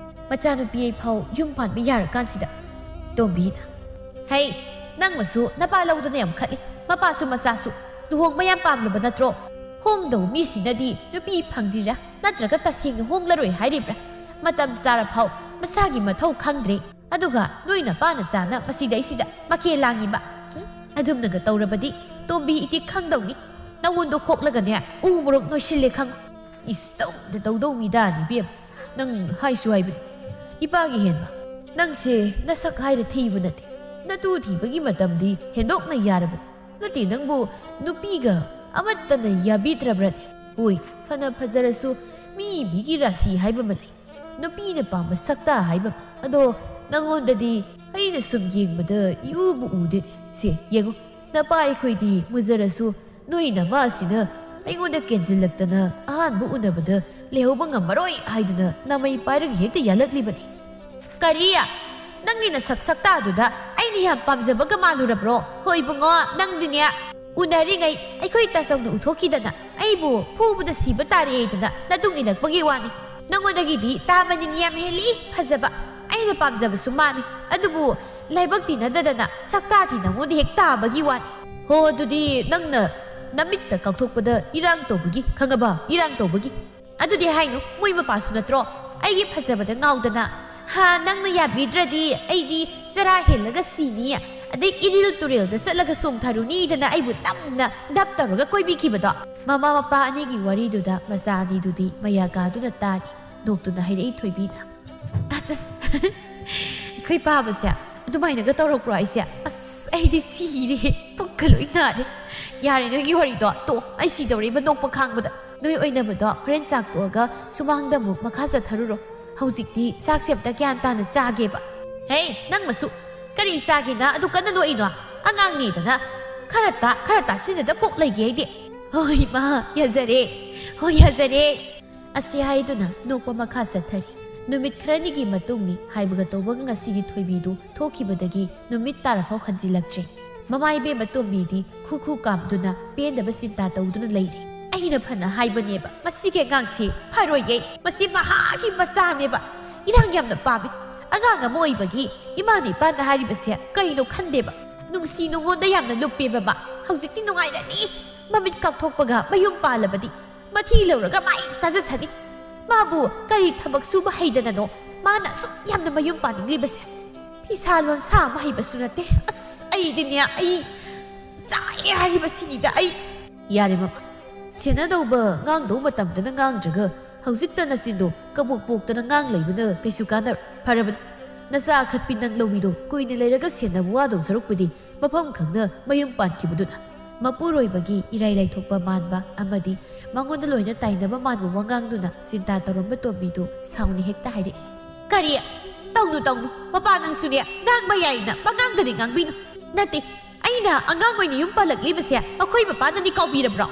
ꯃꯆꯥꯅꯨꯄꯤ ꯑꯩ ꯐꯥꯎ ꯌꯨꯝ ꯄꯥꯟꯕ ꯌꯥꯔꯀꯥꯟꯁꯤꯗ ꯇꯣꯝꯕꯤꯅ ꯍꯩ ꯅꯪꯃꯁꯨ ꯅꯄꯥ ꯂꯧꯗꯅ ꯌꯥꯝ ꯈꯠꯂꯤ ꯃꯄꯥꯁꯨ ꯃꯆꯥꯁꯨ ꯂꯨꯍꯣꯡꯕ ꯌꯥꯝ ꯄꯥꯝꯂꯕ ꯅꯠꯇ꯭ꯔꯣ ꯍꯣꯡꯗꯧ ꯃꯤꯁꯤꯅꯗꯤ ꯅꯨꯄꯤ ꯐꯪꯗ꯭ꯔꯤꯔꯥ ꯅꯠꯇ꯭ꯔꯒ ꯇꯁꯦꯡꯅ ꯍꯣꯡꯂꯔꯣꯏ ꯍꯥꯏꯔꯤꯕ꯭ꯔꯥ ꯃꯇꯝ ꯆꯥꯔ ꯐꯥꯎ ꯃꯁꯥꯒꯤ ꯃꯊꯧ ꯈꯪꯗ꯭ꯔꯦ ꯑꯗꯨꯒ ꯅꯣꯏ ꯅꯄꯥꯅ ꯆꯥꯅ ꯃꯁꯤꯗꯩꯁꯤꯗ ꯃꯈꯦꯜ ꯂꯥꯡꯉꯤꯕ ꯑꯗꯨꯝꯅꯒ ꯇꯧꯔꯕꯗꯤ ꯇꯣꯝꯕꯤ ꯏꯇꯤꯛ ꯈꯪꯗꯧꯅꯤ ꯅꯉꯣꯟꯗꯣ ꯈꯣꯛꯂꯒꯅꯦ ꯎ ꯃꯣꯔꯣꯛ ꯅꯣꯏꯁꯤꯜꯂꯦ ꯈꯪꯉꯨ ꯏꯁ ꯇꯧꯗꯧ ꯃꯤꯗꯥꯅꯤ ꯕꯦꯝ ꯅꯪ ꯍꯥꯏꯁꯨ ꯍꯥꯏꯕꯅꯤ ꯏꯄꯥꯒꯤ ꯍꯦꯟꯕ ꯅꯪꯁꯦ ꯅꯁꯛ ꯍꯥꯏꯔ ꯊꯤꯕ ꯅꯠꯇꯦ ꯅꯇꯨ ꯊꯤꯕꯒꯤ ꯃꯇꯝꯗꯤ ꯍꯦꯟꯗꯣꯛꯅ ꯌꯥꯔꯕꯅꯤ ꯅꯠꯇꯦ ꯅꯪꯕꯨ ꯅꯨꯄꯤꯒ ꯑꯃꯠꯇꯅ ꯌꯥꯕꯤꯗ꯭ꯔꯕ꯭ꯔꯅꯦ ꯍꯣꯏ ꯐꯅ ꯐꯖꯔꯁꯨ ꯃꯤꯒꯤ ꯔꯥꯁꯤ ꯍꯥꯏꯕ ꯑꯃ ꯂꯩ ꯅꯨꯄꯤꯅ ꯄꯥꯝꯕ ꯁꯛꯇꯥ ꯍꯥꯏꯕ ꯑꯗꯣ ꯅꯪꯉꯣꯟꯗꯗꯤ ꯑꯩꯅ ꯁꯨꯝ ꯌꯦꯡꯕꯗ ꯏꯎꯕꯨ ꯎꯗꯦ ꯁꯦ ꯌꯦꯡꯉꯨ ꯅꯄꯥ ꯑꯩꯈꯣꯏꯗꯤ ꯃꯨꯖꯔꯁꯨ ꯅꯣꯏ ꯅꯃꯥꯁꯤꯅ ꯑꯩꯉꯣꯟꯗ ꯀꯦꯟꯁꯤꯜꯂꯛꯇꯅ ꯑꯍꯥꯟꯕ ꯎꯅꯕꯗ ꯂꯩꯍꯧꯕ ꯉꯝꯃꯔꯣꯏ ꯍꯥꯏꯗꯅ ꯅꯃꯩ ꯄꯥꯏꯔꯒ ꯍꯦꯛꯇ ꯌꯥꯜꯂꯛꯂꯤꯕꯅꯤ ꯀꯔꯤ ꯅꯪꯒꯤ ꯅꯁꯛ ꯁꯛꯇꯥꯗꯨꯗ ꯑꯩꯅ ꯌꯥꯝ ꯄꯥꯝꯖꯕꯒ ꯃꯥꯜꯂꯨꯔꯕ꯭ꯔꯣ ꯍꯣꯏ ꯕꯨꯡꯉꯣ ꯅꯪꯗꯤꯅꯦ ꯎꯅꯔꯤꯉꯩ ꯑꯩꯈꯣꯏ ꯇꯥꯆꯧꯅ ꯎꯊꯣꯛꯈꯤꯗꯅ ꯑꯩꯕꯨ ꯐꯨꯕꯗ ꯁꯤꯕ ꯇꯥꯔꯦꯗꯅ ꯅꯇꯨꯡ ꯏꯜꯂꯛꯄꯒꯤ ꯋꯥꯅꯤ ꯅꯪꯉꯣꯟꯗꯒꯤꯗꯤ ꯇꯥꯕꯅꯤꯅ ꯌꯥꯝ ꯍꯦꯜꯂꯤ ꯐꯖꯕ ꯑꯩꯅ ꯄꯥꯝꯖꯕꯁꯨ ꯃꯥꯅꯤ ꯑꯗꯨꯕꯨ ꯂꯥꯏꯕꯛ ꯇꯤꯟꯅꯗꯗꯅ ꯁꯛꯇꯥꯗꯤ ꯅꯪꯉꯣꯟꯗ ꯍꯦꯛ ꯇꯥꯕꯒꯤ ꯋꯥꯅꯤ ꯍꯣ ꯑꯗꯨꯗꯤ ꯅꯪꯅ ꯅꯃꯤꯠꯇ ꯀꯥꯎꯊꯣꯛꯄꯗ ꯏꯔꯥꯡ ꯇꯧꯕꯒꯤ ꯈꯪꯉꯕ ꯏꯔꯥꯡ ꯇꯧꯕꯒꯤ ꯑꯗꯨꯗꯤ ꯍꯥꯏꯅꯨ ꯃꯣꯏ ꯃꯄꯥꯁꯨ ꯅꯠꯇ꯭ꯔꯣ ꯑꯩꯒꯤ ꯐꯖꯕꯗ ꯉꯥꯎꯗꯅ ꯍꯥ ꯅꯪꯅ ꯌꯥꯕꯤꯗ꯭ꯔꯗꯤ ꯑꯩꯗꯤ ꯆꯔꯥ ꯍꯦꯜꯂꯒ ꯁꯤꯅꯤ ꯑꯗꯩ ꯏꯔꯤꯜ ꯇꯨꯔꯦꯜꯗ ꯆꯠꯂꯒ ꯆꯣꯡꯊꯔꯨꯅꯤꯗꯅ ꯑꯩꯕꯨ ꯅꯝꯅ ꯗꯞ ꯇꯧꯔꯒ ꯀꯣꯏꯕꯤꯈꯤꯕꯗꯣ ꯃꯃꯥ ꯃꯄꯥ ꯑꯅꯤꯒꯤ ꯋꯥꯔꯤꯗꯨꯗ ꯃꯆꯥ ꯑꯅꯤꯗꯨꯗꯤ ꯃꯌꯥ ꯀꯥꯗꯨꯅ ꯇꯥꯔꯤ ꯅꯣꯛꯇꯨꯅ ꯍꯥꯏꯔꯛꯏ ꯊꯣꯏꯕꯤꯅ ꯑꯁ ꯑꯩꯈꯣꯏ ꯄꯥꯕꯁꯦ ꯑꯗꯨꯃꯥꯏꯅꯒ ꯇꯧꯔꯛꯄ꯭ꯔꯣ ꯑꯩꯁꯦ ꯑꯁ ꯑꯩꯗꯤ ꯁꯤꯔꯦ ꯄꯨꯛꯀ ꯂꯣꯏ ꯅꯥꯔꯦ ꯌꯥꯔꯦ ꯅꯣꯏꯒꯤ ꯋꯥꯔꯤꯗꯣ ꯇꯣ ꯑꯩ ꯁꯤꯗꯧꯔꯤꯕ ꯅꯣꯛꯄ ꯈꯥꯡꯕꯗ ꯅꯣꯏ ꯑꯣꯏꯅꯕꯗꯣ ꯍꯣꯔꯦꯟ ꯆꯥꯛ ꯇꯣꯛꯑꯒ ꯁꯨꯃꯥꯡꯗ ꯑꯃꯨꯛ ꯃꯈꯥ ꯆꯠꯊꯔꯨꯔꯣ ꯍꯧꯖꯤꯛꯇꯤ ꯆꯥꯛꯁꯦ ꯑꯝꯇ ꯒ꯭ꯌꯥꯟ ꯇꯥꯅ ꯆꯥꯒꯦꯕ ꯍꯦ ꯅꯪ ꯃꯁꯨ ꯀꯔꯤ ꯆꯥꯒꯦꯅ ꯑꯗꯨ ꯀꯟꯅ ꯅꯣꯛꯏꯅꯣ ꯑꯉꯥꯡꯅꯤꯗꯅ ꯈꯔ ꯇꯥꯁꯤꯟꯅꯗ ꯀꯣꯛ ꯂꯩꯒꯦ ꯑꯩꯗꯤ ꯍꯣꯏ ꯃꯥ ꯌꯥꯖꯔꯦ ꯍꯣꯏ ꯌꯥꯖꯔꯦ ꯑꯁꯤ ꯍꯥꯏꯗꯨꯅ ꯅꯣꯛꯄ ꯃꯈꯥ ꯆꯠꯊꯔꯤ ꯅꯨꯃꯤꯠ ꯈꯔꯅꯤꯒꯤ ꯃꯇꯨꯡꯅꯤ ꯍꯥꯏꯕꯒ ꯇꯧꯕꯒ ꯉꯁꯤꯒꯤ ꯊꯣꯏꯕꯤꯗꯨ ꯊꯣꯛꯈꯤꯕꯗꯒꯤ ꯅꯨꯃꯤꯠ ꯇꯥꯔꯐꯥꯎ ꯍꯟꯖꯤꯜꯂꯛꯇ꯭ꯔꯦ ꯃꯃꯥ ꯏꯕꯦꯝꯃ ꯇꯣꯝꯕꯤꯗꯤ ꯈꯨ ꯀꯥꯝꯗꯨꯅ ꯄꯦꯟꯗꯕ ꯆꯤꯟꯇꯥ ꯇꯧꯗꯨꯅ ꯂꯩꯔꯦ ꯑꯩꯅ ꯐꯅ ꯍꯥꯏꯕꯅꯦꯕ ꯃꯁꯤꯒꯤ ꯑꯉꯥꯡꯁꯤ ꯐꯔꯣꯏꯌꯦ ꯃꯁꯤ ꯃꯍꯥꯛꯀꯤ ꯃꯆꯥꯅꯦꯕ ꯏꯔꯥꯡ ꯌꯥꯝꯅ ꯄꯥꯝꯃꯤ ꯑꯉꯥꯡ ꯑꯃ ꯑꯣꯏꯕꯒꯤ ꯏꯃꯥꯅ ꯏꯄꯥꯅ ꯍꯥꯏꯔꯤꯕꯁꯦ ꯀꯔꯤꯅꯣ ꯈꯟꯗꯦꯕ ꯅꯨꯡꯁꯤ ꯅꯨꯡꯉꯣꯟꯗ ꯌꯥꯝꯅ ꯂꯨꯞꯄꯦꯕ ꯍꯧꯖꯤꯛꯇꯤ ꯅꯨꯡꯉꯥꯏꯔꯅꯤ ꯃꯃꯤꯠ ꯀꯥꯞꯊꯣꯛꯄꯒ ꯃꯌꯨꯝ ꯄꯥꯜꯂꯕꯗꯤ ꯃꯊꯤ ꯂꯧꯔꯒ ꯃꯥꯏ ꯆꯥꯖꯁꯅꯤ ꯃꯥꯕꯨ ꯀꯔꯤ ꯊꯕꯛ ꯁꯨꯕ ꯍꯩꯗꯅꯅꯣ ꯃꯥꯅ ꯑꯁꯨꯛ ꯌꯥꯝꯅ ꯃꯌꯨꯝ ꯄꯥꯅꯤꯡꯂꯤꯕꯁꯦ ꯐꯤꯁꯥ ꯂꯣꯟꯁꯥ ꯑꯃ ꯍꯩꯕꯁꯨ ꯅꯠꯇꯦ ꯑꯁ ꯑꯩꯗꯤꯅꯦ ꯑꯩ ꯆꯥꯏ ꯍꯥꯏꯔꯤꯕꯁꯤꯅꯤꯗ ꯑꯩ ꯌꯥꯔꯦ ꯃꯃꯥ ꯁꯦꯟꯅꯗꯧꯕ ꯉꯥꯡꯗꯧ ꯃꯇꯝꯗꯅ ꯉꯥꯡꯗ꯭ꯔꯒ ꯍꯧꯖꯤꯛꯇ ꯅꯆꯤꯟꯗꯣ ꯀꯕꯣꯛ ꯄꯣꯛꯇꯅ ꯉꯥꯡ ꯂꯩꯕꯅ ꯀꯩꯁꯨ ꯀꯥꯟꯅꯔꯣꯏ ꯐꯔꯕꯅꯤ ꯅꯆꯥ ꯑꯈꯠꯄꯤ ꯅꯪ ꯂꯧꯕꯤꯗꯣ ꯀꯨꯏꯅ ꯂꯩꯔꯒ ꯁꯦꯟꯅꯕ ꯋꯥꯗꯧ ꯁꯔꯨꯛꯄꯨꯗꯤ ꯃꯐꯝ ꯈꯪꯅ ꯃꯌꯨꯝ ꯄꯥꯟꯈꯤꯕꯗꯨꯅ ꯃꯄꯨꯔꯣꯏꯕꯒꯤ ꯏꯔꯥꯏ ꯂꯥꯏꯊꯣꯛꯄ ꯃꯥꯟꯕ ꯑꯃꯗꯤ ꯃꯉꯣꯟꯗ ꯂꯣꯏꯅ ꯇꯥꯏꯅꯕ ꯃꯥꯟꯕ ꯋꯥꯉꯥꯡꯗꯨꯅ ꯆꯤꯟꯇꯥ ꯇꯧꯔꯝꯕ ꯇꯣꯝꯕꯤꯗꯨ ꯁꯥꯎꯅ ꯍꯦꯛꯇ ꯍꯥꯏꯔꯛꯏ ꯀꯔꯤ ꯇꯧꯅꯨ ꯃꯄꯥ ꯅꯪꯁꯨꯅꯦ ꯉꯥꯡꯕ ꯌꯥꯏꯅ ꯄꯉꯥꯡꯗꯗꯤ ꯉꯥꯡꯕꯤꯅꯨ ꯅꯠꯇꯦ ꯑꯩꯅ ꯑꯉꯥꯡ ꯑꯣꯏꯅ ꯌꯨꯝ ꯄꯥꯜꯂꯛꯂꯤꯕꯁꯦ ꯑꯩꯈꯣꯏ ꯃꯄꯥꯅꯗꯤ ꯀꯥꯎꯕꯤꯔꯕ꯭ꯔꯣ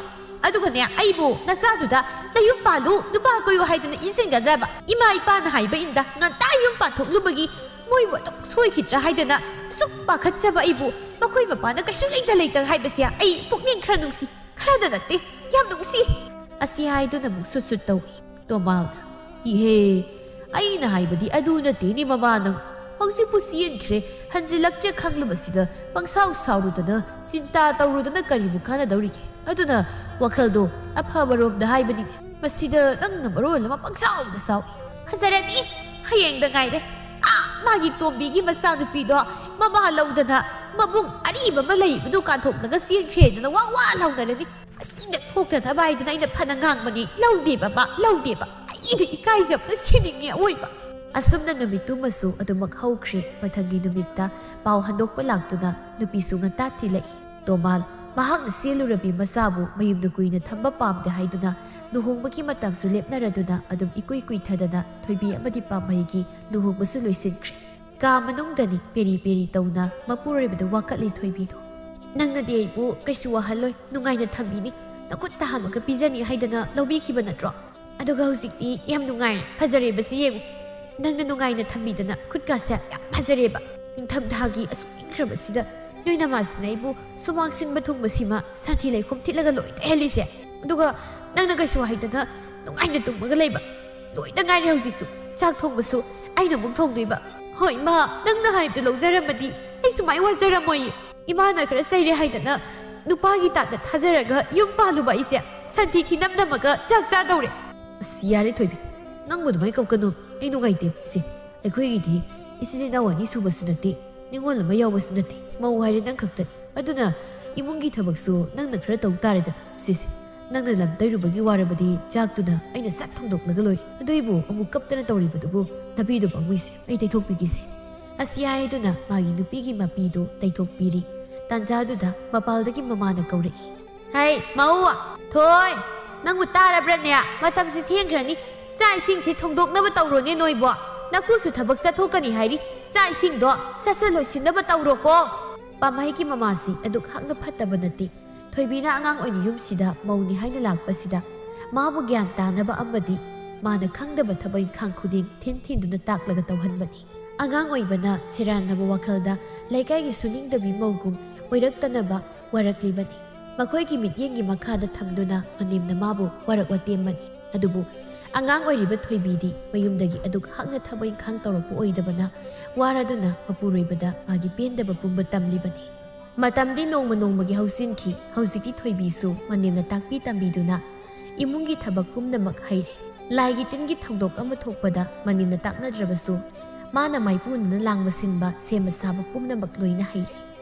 ꯑꯗꯨꯒꯅꯦ ꯑꯩꯕꯨ ꯅꯆꯥꯗꯨꯗ ꯅꯌꯨꯝ ꯄꯥꯜꯂꯨ ꯅꯨꯄꯥ ꯀꯣꯏꯌꯨ ꯍꯥꯏꯗꯅ ꯏꯟꯁꯤꯟꯒꯗ꯭ꯔꯕ ꯏꯃꯥ ꯏꯄꯥꯅ ꯍꯥꯏꯕ ꯏꯟꯗ ꯉꯟꯇꯥ ꯌꯨꯝ ꯄꯥꯟꯊꯣꯛꯂꯨꯕꯒꯤ ꯃꯣꯏꯕꯨ ꯑꯗꯨꯝ ꯁꯣꯏꯈꯤꯗ꯭ꯔꯥ ꯍꯥꯏꯗꯅ ꯑꯁꯨꯛ ꯄꯥꯈꯠꯆꯕ ꯑꯩꯕꯨ ꯃꯈꯣꯏ ꯃꯄꯥꯅ ꯀꯩꯁꯨ ꯂꯩꯇ ꯍꯥꯏꯕꯁꯦ ꯑꯩ ꯄꯨꯛꯅꯤꯡ ꯈꯔ ꯅꯨꯡꯁꯤ ꯈꯔꯗ ꯅꯠꯇꯦ ꯌꯥꯝ ꯅꯨꯡꯁꯤ ꯑꯁꯤ ꯍꯥꯏꯗꯨꯅ ꯑꯃꯨꯛ ꯁꯨꯠ ꯇꯧꯏ ꯇꯣꯃꯥꯜꯅ ꯏꯍꯦ ꯑꯩꯅ ꯍꯥꯏꯕꯗꯤ ꯑꯗꯨ ꯅꯠꯇꯦꯅꯤ ꯃꯃꯥ ꯅꯪ ꯍꯧꯖꯤꯛꯄꯨ ꯆꯦꯟꯈ꯭ꯔꯦ ꯍꯟꯖꯤꯜꯂꯛꯇ꯭ꯔꯦ ꯈꯪꯂꯕꯁꯤꯗ ꯄꯪꯁꯥꯎ ꯁꯥꯎꯔꯨꯗꯅ ꯆꯤꯟꯇꯥ ꯇꯧꯔꯨꯗꯅ ꯀꯔꯤꯕꯨ ꯀꯥꯟꯅꯗꯧꯔꯤꯒꯦ ꯑꯗꯨꯅ ꯋꯥꯈꯜꯗꯣ ꯑꯐꯕꯔꯣꯝꯗ ꯍꯥꯏꯕꯅꯤꯅꯦ ꯃꯁꯤꯗ ꯅꯪꯅ ꯃꯔꯣꯜ ꯑꯃ ꯄꯪꯁꯥꯎꯗ ꯁꯥꯎꯏ ꯐꯖꯔꯅꯤ ꯍꯌꯦꯡꯗ ꯉꯥꯏꯔꯦ ꯃꯥꯒꯤ ꯇꯣꯝꯕꯤꯒꯤ ꯃꯆꯥꯅꯨꯄꯤꯗꯣ ꯃꯃꯥ ꯂꯧꯗꯅ ꯃꯕꯨꯡ ꯑꯔꯤꯕ ꯑꯃ ꯂꯩꯕꯗꯨ ꯀꯥꯟꯊꯣꯛꯂꯒ ꯆꯦꯟꯈ꯭ꯔꯦꯗꯅ ꯋꯥ ꯂꯥꯎꯅꯔꯅꯤ ꯑꯁꯤꯗ ꯊꯣꯛꯇꯅꯕ ꯍꯥꯏꯗꯅ ꯑꯩꯅ ꯐꯅ ꯉꯥꯡꯕꯅꯤ ꯂꯧꯗꯦꯕ ꯑꯩꯗꯤ ꯏꯀꯥꯏꯖꯕꯅ ꯁꯤꯅꯤꯡꯉꯦ ꯑꯋꯣꯏꯕ ꯑꯁꯨꯝꯅ ꯅꯨꯃꯤꯠꯇꯨꯃꯁꯨ ꯑꯗꯨꯃꯛ ꯍꯧꯈ꯭ꯔꯦ ꯃꯊꯪꯒꯤ ꯅꯨꯃꯤꯠꯇ ꯄꯥꯎ ꯍꯟꯗꯣꯛꯄ ꯂꯥꯛꯇꯨꯅ ꯅꯨꯄꯤꯁꯨ ꯉꯟꯇꯥ ꯊꯤꯜꯂꯛꯏ ꯇꯣꯃꯥꯜ ꯃꯍꯥꯛꯅ ꯆꯦꯜꯂꯨꯔꯕꯤ ꯃꯆꯥꯕꯨ ꯃꯌꯨꯝꯗ ꯀꯨꯏꯅ ꯊꯝꯕ ꯄꯥꯝꯗꯦ ꯍꯥꯏꯗꯨꯅ ꯂꯨꯍꯣꯡꯕꯒꯤ ꯃꯇꯝꯁꯨ ꯂꯦꯞꯅꯔꯗꯨꯅ ꯑꯗꯨꯝ ꯏꯀꯨꯏ ꯀꯨꯏꯊꯗꯅ ꯊꯣꯏꯕꯤ ꯑꯃꯗꯤ ꯄꯥꯝꯍꯩꯒꯤ ꯂꯨꯍꯣꯡꯕꯁꯨ ꯂꯣꯏꯁꯤꯟꯈ꯭ꯔꯦ ꯀꯥ ꯃꯅꯨꯡꯗꯅꯤ ꯄꯦꯔꯤ ꯇꯧꯅ ꯃꯄꯨꯔꯣꯏꯕꯗ ꯋꯥꯀꯠꯂꯤ ꯊꯣꯏꯕꯤꯗꯣ ꯅꯪꯅꯗꯤ ꯑꯩꯕꯨ ꯀꯩꯁꯨ ꯋꯥꯍꯜꯂꯣꯏ ꯅꯨꯡꯉꯥꯏꯅ ꯊꯝꯕꯤꯅꯤ ꯅꯈꯨꯠꯇ ꯍꯥꯝꯃꯒ ꯄꯤꯖꯅꯤ ꯍꯥꯏꯗꯅ ꯂꯧꯕꯤꯈꯤꯕ ꯅꯠꯇ꯭ꯔꯣ ꯑꯗꯨꯒ ꯍꯧꯖꯤꯛꯇꯤ ꯌꯥꯝ ꯅꯨꯡꯉꯥꯏꯔꯦ ꯐꯖꯔꯦꯕꯁꯤ ꯌꯦꯡꯉꯨ ꯅꯪꯅ ꯅꯨꯡꯉꯥꯏꯅ ꯊꯝꯕꯤꯗꯅ ꯈꯨꯠꯀꯥꯁꯦ ꯌꯥꯝ ꯐꯖꯔꯦꯕ ꯅꯤꯡꯊꯝꯊꯥꯒꯤ ꯑꯁꯨꯛ ꯏꯪꯈ꯭ꯔꯕꯁꯤꯗ ꯅꯣꯏ ꯅꯃꯥꯁꯤꯅ ꯑꯩꯕꯨ ꯁꯨꯃꯥꯡ ꯁꯤꯟꯕ ꯊꯨꯡꯕꯁꯤꯃ ꯁꯥꯟꯊꯤ ꯂꯩꯈꯣꯝ ꯊꯤꯠꯂꯒ ꯂꯣꯏ ꯇꯩꯍꯜꯂꯤꯁꯦ ꯑꯗꯨꯒ ꯅꯪꯅ ꯀꯩꯁꯨ ꯍꯥꯏꯗꯅ ꯅꯨꯡꯉꯥꯏꯅ ꯇꯨꯝꯃꯒ ꯂꯩꯕ ꯂꯣꯏꯗ ꯉꯥꯏꯔꯦ ꯍꯧꯖꯤꯛꯁꯨ ꯆꯥꯛ ꯊꯣꯡꯕꯁꯨ ꯑꯩꯅ ꯑꯃꯨꯛ ꯊꯣꯡꯗꯣꯏꯕ ꯍꯣꯏ ꯃꯥ ꯅꯪꯅ ꯍꯥꯏꯕꯗꯨ ꯂꯧꯖꯔꯝꯃꯗꯤ ꯑꯩ ꯁꯨꯃꯥꯏ ꯋꯥꯖꯔꯝꯃꯣꯏꯌꯦ ꯏꯃꯥꯅ ꯈꯔ ꯆꯩꯔꯦ ꯍꯥꯏꯗꯅ ꯅꯨꯄꯥꯒꯤ ꯇꯥꯠꯅ ꯊꯥꯖꯔꯒ ꯌꯨꯝ ꯄꯥꯜꯂꯨꯕ ꯑꯩꯁꯦ ꯁꯟꯊꯤ ꯈꯤꯅꯝꯅꯝꯃꯒ ꯆꯥꯛ ꯆꯥꯗꯧꯔꯦ ꯑꯁ ꯌꯥꯔꯦ ꯊꯣꯏꯕꯤ ꯅꯪꯕꯨ ꯑꯗꯨꯃꯥꯏꯅ ꯀꯧꯀꯅꯨ ꯑꯩ ꯅꯨꯡꯉꯥꯏꯇꯦ ꯁꯤ ꯑꯩꯈꯣꯏꯒꯤꯗꯤ ꯏꯆꯤꯜ ꯏꯅꯥꯎ ꯑꯅꯤ ꯁꯨꯕꯁꯨ ꯅꯠꯇꯦ ꯅꯤꯉꯣꯜ ꯑꯃ ꯌꯥꯎꯕꯁꯨ ꯅꯠꯇꯦ ꯃꯧ ꯍꯥꯏꯔꯦ ꯅꯪ ꯈꯛꯇꯅꯤ ꯑꯗꯨꯅ ꯏꯃꯨꯡꯒꯤ ꯊꯕꯛꯁꯨ ꯅꯪꯅ ꯈꯔ ꯇꯧ ꯇꯥꯔꯦꯗꯅ ꯁꯤꯁꯦ ꯅꯪꯅ ꯂꯝ ꯇꯩꯔꯨꯕꯒꯤ ꯋꯥꯔꯕꯗꯤ ꯆꯥꯛꯇꯨꯅ ꯑꯩꯅ ꯁꯠ ꯊꯣꯡꯗꯣꯛꯂꯒ ꯂꯣꯏꯔꯦ ꯑꯗꯨꯏꯕꯨ ꯑꯃꯨꯛ ꯀꯞꯇꯅ ꯇꯧꯔꯤꯕꯗꯨꯕꯨ ꯅꯨꯄꯤꯗꯨ ꯄꯥꯝꯃꯨꯏꯁꯦ ꯑꯩ ꯇꯩꯊꯣꯛꯄꯤꯒꯦꯁꯦ ꯑꯁꯤ ꯍꯥꯏꯗꯨꯅ ꯃꯥꯒꯤ ꯅꯨꯄꯤꯒꯤ ꯃꯄꯤꯗꯨ ꯇꯩꯊꯣꯛꯄꯤꯔꯤ ꯇꯥꯟꯖꯥꯗꯨꯗ ꯃꯄꯥꯜꯗꯒꯤ ꯃꯃꯥꯅ ꯀꯧꯔꯛꯏ ꯍꯩ ꯃꯧ ꯊꯣꯏ ꯅꯪꯕꯨ ꯇꯥꯔꯕ꯭ꯔꯅꯦ ꯃꯇꯝꯁꯤ ꯊꯦꯡꯈ꯭ꯔꯅꯤ ꯆꯥꯛ ꯏꯁꯤꯡꯁꯤ ꯊꯣꯡꯗꯣꯛꯅꯕ ꯇꯧꯔꯣꯅꯦ ꯅꯣꯏꯕꯣ ꯅꯀꯨꯁꯨ ꯊꯕꯛ ꯆꯠꯊꯣꯛꯀꯅꯤ ꯍꯥꯏꯔꯤ ꯆꯥꯛ ꯏꯁꯤꯡꯗꯣ ꯁꯠ ꯂꯣꯏꯁꯤꯟꯅꯕ ꯇꯧꯔꯣꯀꯣ ꯄꯥꯝꯍꯩꯒꯤ ꯃꯃꯥꯁꯤ ꯑꯗꯨꯛ ꯍꯛꯅ ꯐꯠꯇꯕ ꯅꯠꯇꯦ ꯊꯣꯏꯕꯤꯅ ꯑꯉꯥꯡ ꯑꯣꯏꯅ ꯌꯨꯝꯁꯤꯗ ꯃꯧꯅꯤ ꯍꯥꯏꯅ ꯂꯥꯛꯄꯁꯤꯗ ꯃꯥꯕꯨ ꯒ꯭ꯌꯥꯟ ꯇꯥꯅꯕ ꯑꯃꯗꯤ ꯃꯥꯅ ꯈꯪꯗꯕ ꯊꯕꯛ ꯏꯪꯈꯥꯡ ꯈꯨꯗꯤꯡ ꯊꯤꯟꯗꯨꯅ ꯇꯥꯛꯂꯒ ꯇꯧꯍꯟꯕꯅꯤ ꯑꯉꯥꯡ ꯑꯣꯏꯕꯅ ꯁꯦꯔꯥꯟꯅꯕ ꯋꯥꯈꯜꯗ ꯂꯩꯀꯥꯏꯒꯤ ꯁꯨꯅꯤꯡꯗꯕꯤ ꯃꯧꯒꯨꯝ ꯑꯣꯏꯔꯛꯇꯅꯕ ꯋꯥꯔꯛꯂꯤꯕꯅꯤ ꯃꯈꯣꯏꯒꯤ ꯃꯤꯠꯌꯦꯡꯒꯤ ꯃꯈꯥꯗ ꯊꯝꯗꯨꯅ ꯃꯅꯦꯝꯅ ꯃꯥꯕꯨ ꯋꯥꯔꯛ ꯋꯥꯇꯦꯝꯕꯅꯤ ꯑꯗꯨꯕꯨ ꯑꯉꯥꯡ ꯑꯣꯏꯔꯤꯕ ꯊꯣꯏꯕꯤꯗꯤ ꯃꯌꯨꯝꯗꯒꯤ ꯑꯗꯨꯛ ꯍꯛꯅ ꯊꯕꯛ ꯏꯪꯈꯥꯡ ꯇꯧꯔꯛꯄ ꯑꯣꯏꯗꯕꯅ ꯋꯥꯔꯗꯨꯅ ꯃꯄꯨꯔꯣꯏꯕꯗ ꯃꯥꯒꯤ ꯄꯦꯟꯗꯕ ꯄꯨꯝꯕ ꯇꯝꯂꯤꯕꯅꯤ ꯃꯇꯝꯗꯤ ꯅꯣꯡꯃꯒꯤ ꯍꯧꯖꯤꯟꯈꯤ ꯍꯧꯖꯤꯛꯇꯤ ꯊꯣꯏꯕꯤꯁꯨ ꯃꯅꯦꯝꯅ ꯇꯥꯛꯄꯤ ꯇꯝꯕꯤꯗꯨꯅ ꯏꯃꯨꯡꯒꯤ ꯊꯕꯛ ꯄꯨꯝꯅꯃꯛ ꯍꯩꯔꯦ ꯂꯥꯏꯒꯤ ꯇꯤꯟꯒꯤ ꯊꯧꯗꯣꯛ ꯑꯃ ꯊꯣꯛꯄꯗ ꯃꯅꯦꯝꯅ ꯇꯥꯛꯅꯗ꯭ꯔꯕꯁꯨ ꯃꯥꯅ ꯃꯥꯏꯄꯨꯅꯅ ꯂꯥꯡꯕ ꯁꯤꯟꯕ ꯁꯦꯝꯕ ꯁꯥꯕ ꯄꯨꯝꯅꯃꯛ ꯂꯣꯏꯅ ꯍꯩꯔꯦ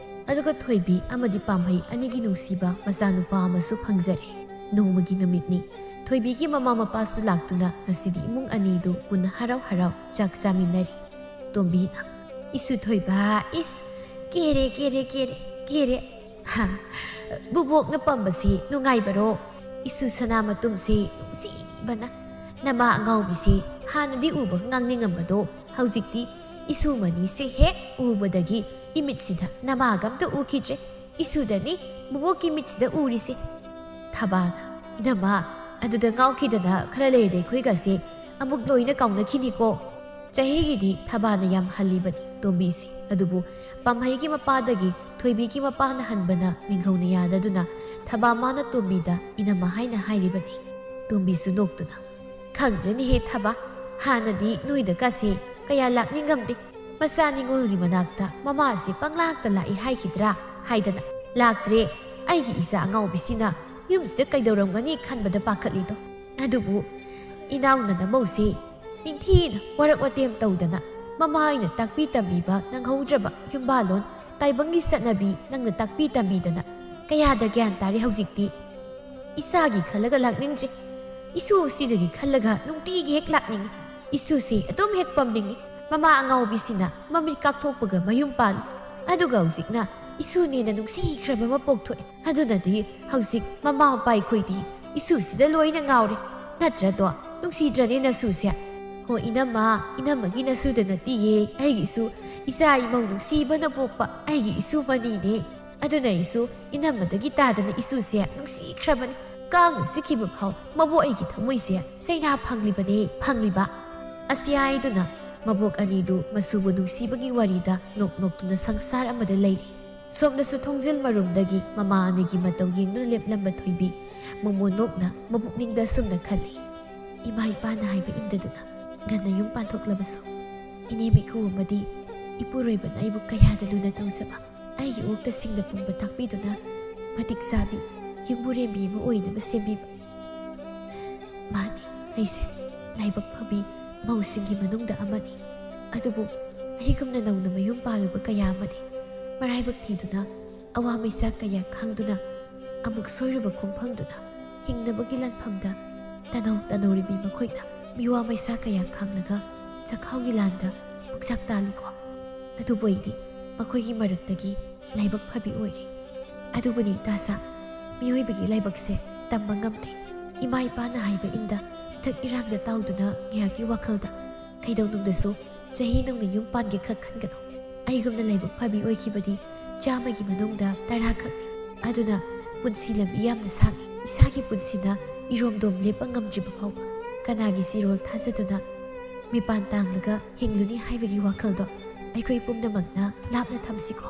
ꯑꯗꯨꯒ ꯊꯣꯏꯕꯤ ꯑꯃꯗꯤ ꯄꯥꯝꯍꯩ ꯑꯅꯤꯒꯤ ꯅꯨꯡꯁꯤꯕ ꯃꯆꯥꯅꯨꯄꯥ ꯑꯃꯁꯨ ꯐꯪꯖꯔꯦ ꯅꯣꯡꯃꯒꯤ ꯅꯨꯃꯤꯠꯅꯤ ꯊꯣꯏꯕꯤꯒꯤ ꯃꯃꯥ ꯃꯄꯥꯁꯨ ꯂꯥꯛꯇꯨꯅ ꯉꯁꯤꯗꯤ ꯏꯃꯨꯡ ꯑꯅꯤꯗꯨ ꯄꯨꯟꯅ ꯍꯔꯥꯎ ꯆꯥꯛ ꯆꯥꯃꯤꯟꯅꯔꯤ ꯇꯣꯝꯕꯤꯅ ꯏꯁꯨ ꯊꯣꯏꯕ ꯏꯁ ꯀꯦꯔꯦ ꯍꯥ ꯕꯨꯕꯣꯛꯅ ꯄꯝꯕꯁꯤ ꯅꯨꯡꯉꯥꯏꯕꯔꯣ 이수 ꯁꯅꯥꯃꯇꯨꯝꯁꯤ ꯅꯨꯡꯁꯤꯕꯅ ꯅꯃꯥ ꯑꯉꯥꯎꯕꯤꯁꯤ ꯍꯥꯟꯅꯗꯤ ꯎꯕ ꯉꯥꯡꯅꯤꯡꯉꯝꯕꯗꯣ ꯍꯧꯖꯤꯛꯇꯤ 이수 ꯃꯅꯤꯁꯤ ꯍꯦꯛ ꯎꯕꯗꯒꯤ 이mitꯁꯤꯗ ꯅꯃꯥꯒ ꯑꯝꯇ ꯎꯈꯤꯗ꯭ꯔꯦ 이수ꯗꯅꯤ ꯕꯨꯕꯣꯛꯀꯤ ꯃꯤꯠꯁꯤꯗ ꯎꯔꯤꯁꯤ ꯊꯕꯥꯅ 이ꯅꯝꯃ ꯑꯗꯨꯗ ꯉꯥꯎꯈꯤꯗꯅ ꯈꯔ ꯂꯩꯔꯗꯤ ꯑꯩꯈꯣꯏꯒꯁꯦ ꯑꯃꯨꯛ ꯂꯣꯏꯅ ꯀꯥꯎꯅꯈꯤꯅꯤꯀꯣ ꯆꯍꯤꯒꯤꯗꯤ ꯊꯕꯥꯅ ꯌꯥꯝ ꯍꯜꯂꯤꯕꯅꯤ ꯇꯣꯝꯕꯤꯁꯤ ꯑꯗꯨꯕꯨ ꯄꯥꯝꯍꯩꯒꯤ ꯃꯄꯥꯗꯒꯤ ꯊꯣꯏꯕꯤꯒꯤ ꯃꯄꯥꯅ ꯍꯟꯕꯅ ꯃꯤꯡꯍꯧꯅ ꯌꯥꯗꯗꯨꯅ ꯊꯕꯥ ꯃꯥꯅ ꯇꯣꯝꯕꯤꯗ 이ꯅꯝꯃ ꯍꯥꯏꯅ ꯍꯥꯏꯔꯤꯕꯅꯤ ꯇꯣꯝꯕꯤꯁꯨ ꯅꯣꯛꯇꯨꯅ ꯈꯪꯗ꯭ꯔꯅꯤꯍꯦ ꯊꯕꯥ ꯍꯥꯟꯅꯗꯤ ꯅꯣꯏꯗꯀꯥꯁꯦ ꯀꯌꯥ ꯂꯥꯛꯅꯤꯡꯉꯝꯗꯦ ꯃꯆꯥ ꯅꯤꯡꯉꯣꯜꯒꯤ ꯃꯅꯥꯛꯇ ꯃꯃꯥꯁꯦ ꯄꯪꯂꯥꯛꯇ ꯂꯥꯛꯏ ꯍꯥꯏꯈꯤꯗ꯭ꯔꯥ ꯍꯥꯏꯗꯅ ꯂꯥꯛꯇ꯭ꯔꯦ ꯑꯩꯒꯤ ꯏꯆꯥ ꯑꯉꯥꯎꯕꯤꯁꯤꯅ ꯌꯨꯝꯁꯤꯗ ꯀꯩꯗꯧꯔꯝꯒꯅꯤ ꯈꯟꯕꯗ ꯄꯥꯈꯠꯂꯤꯗꯣ ꯑꯗꯨꯕꯨ ꯏꯅꯥꯎꯅ ꯅꯃꯧꯁꯦ ꯅꯤꯡꯊꯤꯅ ꯋꯥꯔꯛ ꯋꯥꯇꯦꯝ ꯇꯧꯗꯅ ꯃꯃꯥ ꯑꯩꯅ ꯇꯥꯛꯄꯤ ꯇꯝꯕꯤꯕ ꯅꯪꯍꯧꯗ꯭ꯔꯕ ꯌꯨꯝꯕꯥꯂꯣꯟ ꯇꯥꯏꯕꯪꯒꯤ ꯆꯠꯅꯕꯤ ꯅꯪꯅ ꯇꯥꯛꯄꯤ ꯇꯝꯕꯤꯗꯅ ꯀꯌꯥꯗ ꯒ꯭ꯌꯥꯟ ꯇꯥꯔꯦ ꯍꯧꯖꯤꯛꯇꯤ ꯏꯁꯥꯒꯤ ꯈꯜꯂꯒ ꯂꯥꯛꯅꯤꯡꯗ꯭ꯔꯦ 이수ꯁꯤꯗꯒꯤ ꯈꯜꯂꯒ ꯅꯨꯡꯇꯤꯒꯤ ꯍꯦꯛ ꯂꯥꯛꯅꯤꯡꯉꯤ 이수ꯁꯤ ꯑꯗꯨꯝ ꯍꯦꯛ ꯄꯝꯅꯤꯡꯉꯤ ꯃꯃꯥ ꯑꯉꯥꯎꯕꯤꯁꯤꯅ ꯃꯃꯤꯠ ꯀꯥꯛꯊꯣꯛꯄꯒ ꯃꯌꯨꯝ ꯄꯥꯜꯂꯤ ꯑꯗꯨꯒ ꯍꯧꯖꯤꯛꯅ 이수ꯅꯦꯅ ꯅꯨꯡꯁꯤꯈ꯭ꯔꯕ ꯑꯃ ꯄꯣꯛꯊꯣꯛꯑꯦ ꯑꯗꯨꯅꯗꯤ ꯍꯧꯖꯤꯛ ꯃꯃꯥ ꯃꯄꯥ ꯑꯩꯈꯣꯏꯗꯤ 이수ꯁꯤꯗ ꯂꯣꯏꯅ ꯉꯥꯎꯔꯦ ꯅꯠꯇ꯭ꯔꯗꯣ ꯅꯨꯡꯁꯤꯗ꯭ꯔꯅꯦ ꯅꯁꯨꯁꯦ ꯍꯣ 이ꯅꯝꯃꯒꯤ ꯅꯁꯨꯗ ꯅꯠꯇꯤꯌꯦ ꯑꯩꯒꯤꯁꯨ ꯏꯆꯥ ꯏꯃꯧ ꯅꯨꯡꯁꯤꯕꯅ ꯄꯣꯛꯄ ꯑꯩꯒꯤ 이수 ꯃꯅꯤꯅꯦ ꯑꯗꯨꯅ ꯑꯩꯁꯨ 이ꯅꯝꯃꯗꯒꯤ ꯇꯥꯗꯅ 이수ꯁꯦ ꯅꯨꯡꯁꯤꯈ꯭ꯔꯕꯅꯤ ꯀꯥꯡꯅ ꯆꯤꯛꯈꯤꯕ ꯐꯥꯎ ꯃꯕꯣꯛ ꯑꯩꯒꯤ ꯊꯃꯣꯏꯁꯦ ꯆꯩꯅꯥ ꯐꯪꯂꯤꯕ ꯑꯁꯤ ꯍꯥꯏꯗꯨꯅ ꯃꯕꯣꯛ ꯑꯅꯤꯗꯨ ꯃꯁꯨꯕꯨ ꯅꯨꯡꯁꯤꯕꯒꯤ ꯋꯥꯔꯤꯗ ꯅꯣꯛꯅꯣꯛꯇꯨꯅ ꯁꯪꯁꯥꯔ ꯑꯃꯗ ꯂꯩꯔꯤ ꯁꯣꯝꯗꯁꯨ ꯊꯣꯡꯖꯤꯜ ꯃꯔꯨꯝꯗꯒꯤ ꯃꯃꯥ ꯑꯅꯤꯒꯤ ꯃꯇꯧ ꯌꯦꯡꯗꯨꯅ ꯂꯦꯞꯂꯝꯕ ꯊꯣꯏꯕꯤ ꯃꯣꯃꯣꯟꯅꯣꯛꯅ ꯃꯕꯨꯛꯅꯤꯡꯗ ꯁꯨꯝꯅ ꯈꯜꯂꯤ ꯏꯃꯥ ꯏꯄꯥꯅ ꯍꯥꯏꯕ ꯏꯟꯗꯗꯨꯅ ꯉꯟꯅ ꯌꯨꯝ ꯄꯥꯟꯊꯣꯛꯂꯕꯁꯨ ꯏꯅꯦ ꯃꯤꯈꯨ ꯑꯃꯗꯤ ꯏꯄꯨꯔꯣꯏꯕꯅ ꯑꯩꯕꯨ ꯀꯌꯥꯗ ꯂꯨꯅ ꯇꯧꯖꯕ ꯑꯩꯒꯤ ꯑꯣꯛꯇꯁꯤꯡꯅ ꯄꯨꯡꯕ ꯇꯥꯛꯄꯤꯗꯨꯅ ꯃꯇꯤꯛ ꯆꯥꯕꯤ ꯌꯨꯝꯕꯨꯔꯦꯝꯕꯤ ꯑꯃ ꯑꯣꯏꯅꯕ ꯁꯦꯝꯕꯤꯕ ꯃꯥꯅꯤ ꯑꯩꯁꯦ ꯂꯥꯏꯕꯛ ꯐꯕꯤ ꯃꯧꯁꯤꯡꯒꯤ ꯃꯅꯨꯡꯗ ꯑꯃꯅꯤ ꯑꯗꯨꯕꯨ ꯑꯩꯒꯨꯝꯅ ꯅꯧꯅ ꯃꯌꯨꯝ ꯄꯥꯜꯂꯨꯕ ꯀꯌꯥ ꯑꯃꯗꯤ ꯃꯔꯥꯏꯕꯛ ꯊꯤꯗꯨꯅ ꯑꯋꯥ ꯃꯩꯆꯥꯛ ꯀꯌꯥ ꯈꯥꯡꯗꯨꯅ ꯑꯃꯨꯛ ꯁꯣꯏꯔꯨꯕ ꯈꯣꯡꯐꯝꯗꯨꯅ ꯍꯤꯡꯅꯕꯒꯤ ꯂꯥꯟꯐꯝꯗ ꯇꯅꯧꯔꯤꯕꯤ ꯃꯈꯣꯏꯅ ꯃꯤꯋꯥ ꯃꯩꯁꯥ ꯀꯌꯥ ꯈꯥꯡꯂꯒ ꯆꯥꯛꯈꯥꯎꯒꯤ ꯂꯥꯟꯗ ꯄꯨꯛꯆꯥꯛ ꯇꯥꯜꯂꯤꯀꯣ ꯑꯗꯨꯕꯨ ꯑꯩꯗꯤ ꯃꯈꯣꯏꯒꯤ ꯃꯔꯛꯇꯒꯤ ꯂꯥꯏꯕꯛ ꯐꯕꯤ ꯑꯣꯏꯔꯤ ꯑꯗꯨꯕꯨꯅꯤ ꯇꯥꯁꯥ ꯃꯤꯑꯣꯏꯕꯒꯤ ꯂꯥꯏꯕꯛꯁꯦ ꯇꯝꯕ ꯉꯝꯗꯦ ꯏꯃꯥ ꯏꯄꯥꯅ ꯍꯥꯏꯕ ꯏꯟꯗ ꯏꯊꯛ ꯏꯔꯥꯡꯗ ꯇꯥꯎꯗꯨꯅ ꯉꯥꯏꯍꯥꯛꯀꯤ ꯋꯥꯈꯜꯗ ꯀꯩꯗꯧꯅꯨꯡꯗꯁꯨ ꯆꯍꯤ ꯅꯧꯅ ꯌꯨꯝ ꯄꯥꯟꯒꯦ ꯈꯛ ꯈꯟꯒꯅꯨ ꯑꯩꯒꯨꯝꯅ ꯂꯥꯏꯕꯛ ꯐꯕꯤ ꯑꯣꯏꯈꯤꯕꯗꯤ 100ꯒꯤ ꯃꯅꯨꯡꯗ 10 ꯈꯛꯅꯤ ꯑꯗꯨꯅ ꯄꯨꯟꯁꯤ ꯂꯝꯕꯤ ꯌꯥꯝꯅ ꯁꯥꯡꯏ ꯏꯁꯥꯒꯤ ꯄꯨꯟꯁꯤꯅ ꯏꯔꯣꯝꯗꯣꯝ ꯂꯦꯞꯄ ꯉꯝꯗ꯭ꯔꯤꯕ ꯐꯥꯎꯕ ꯀꯅꯥꯒꯤ ꯁꯤꯔꯣꯜ ꯊꯥꯖꯗꯨꯅ ꯃꯤꯄꯥꯟ ꯇꯥꯡꯂꯒ ꯍꯤꯡꯂꯨꯅꯤ ꯍꯥꯏꯕꯒꯤ ꯋꯥꯈꯜꯗꯣ ꯑꯩꯈꯣꯏ ꯄꯨꯝꯅꯃꯛꯅ ꯂꯥꯞꯅ ꯊꯝꯁꯤꯀꯣ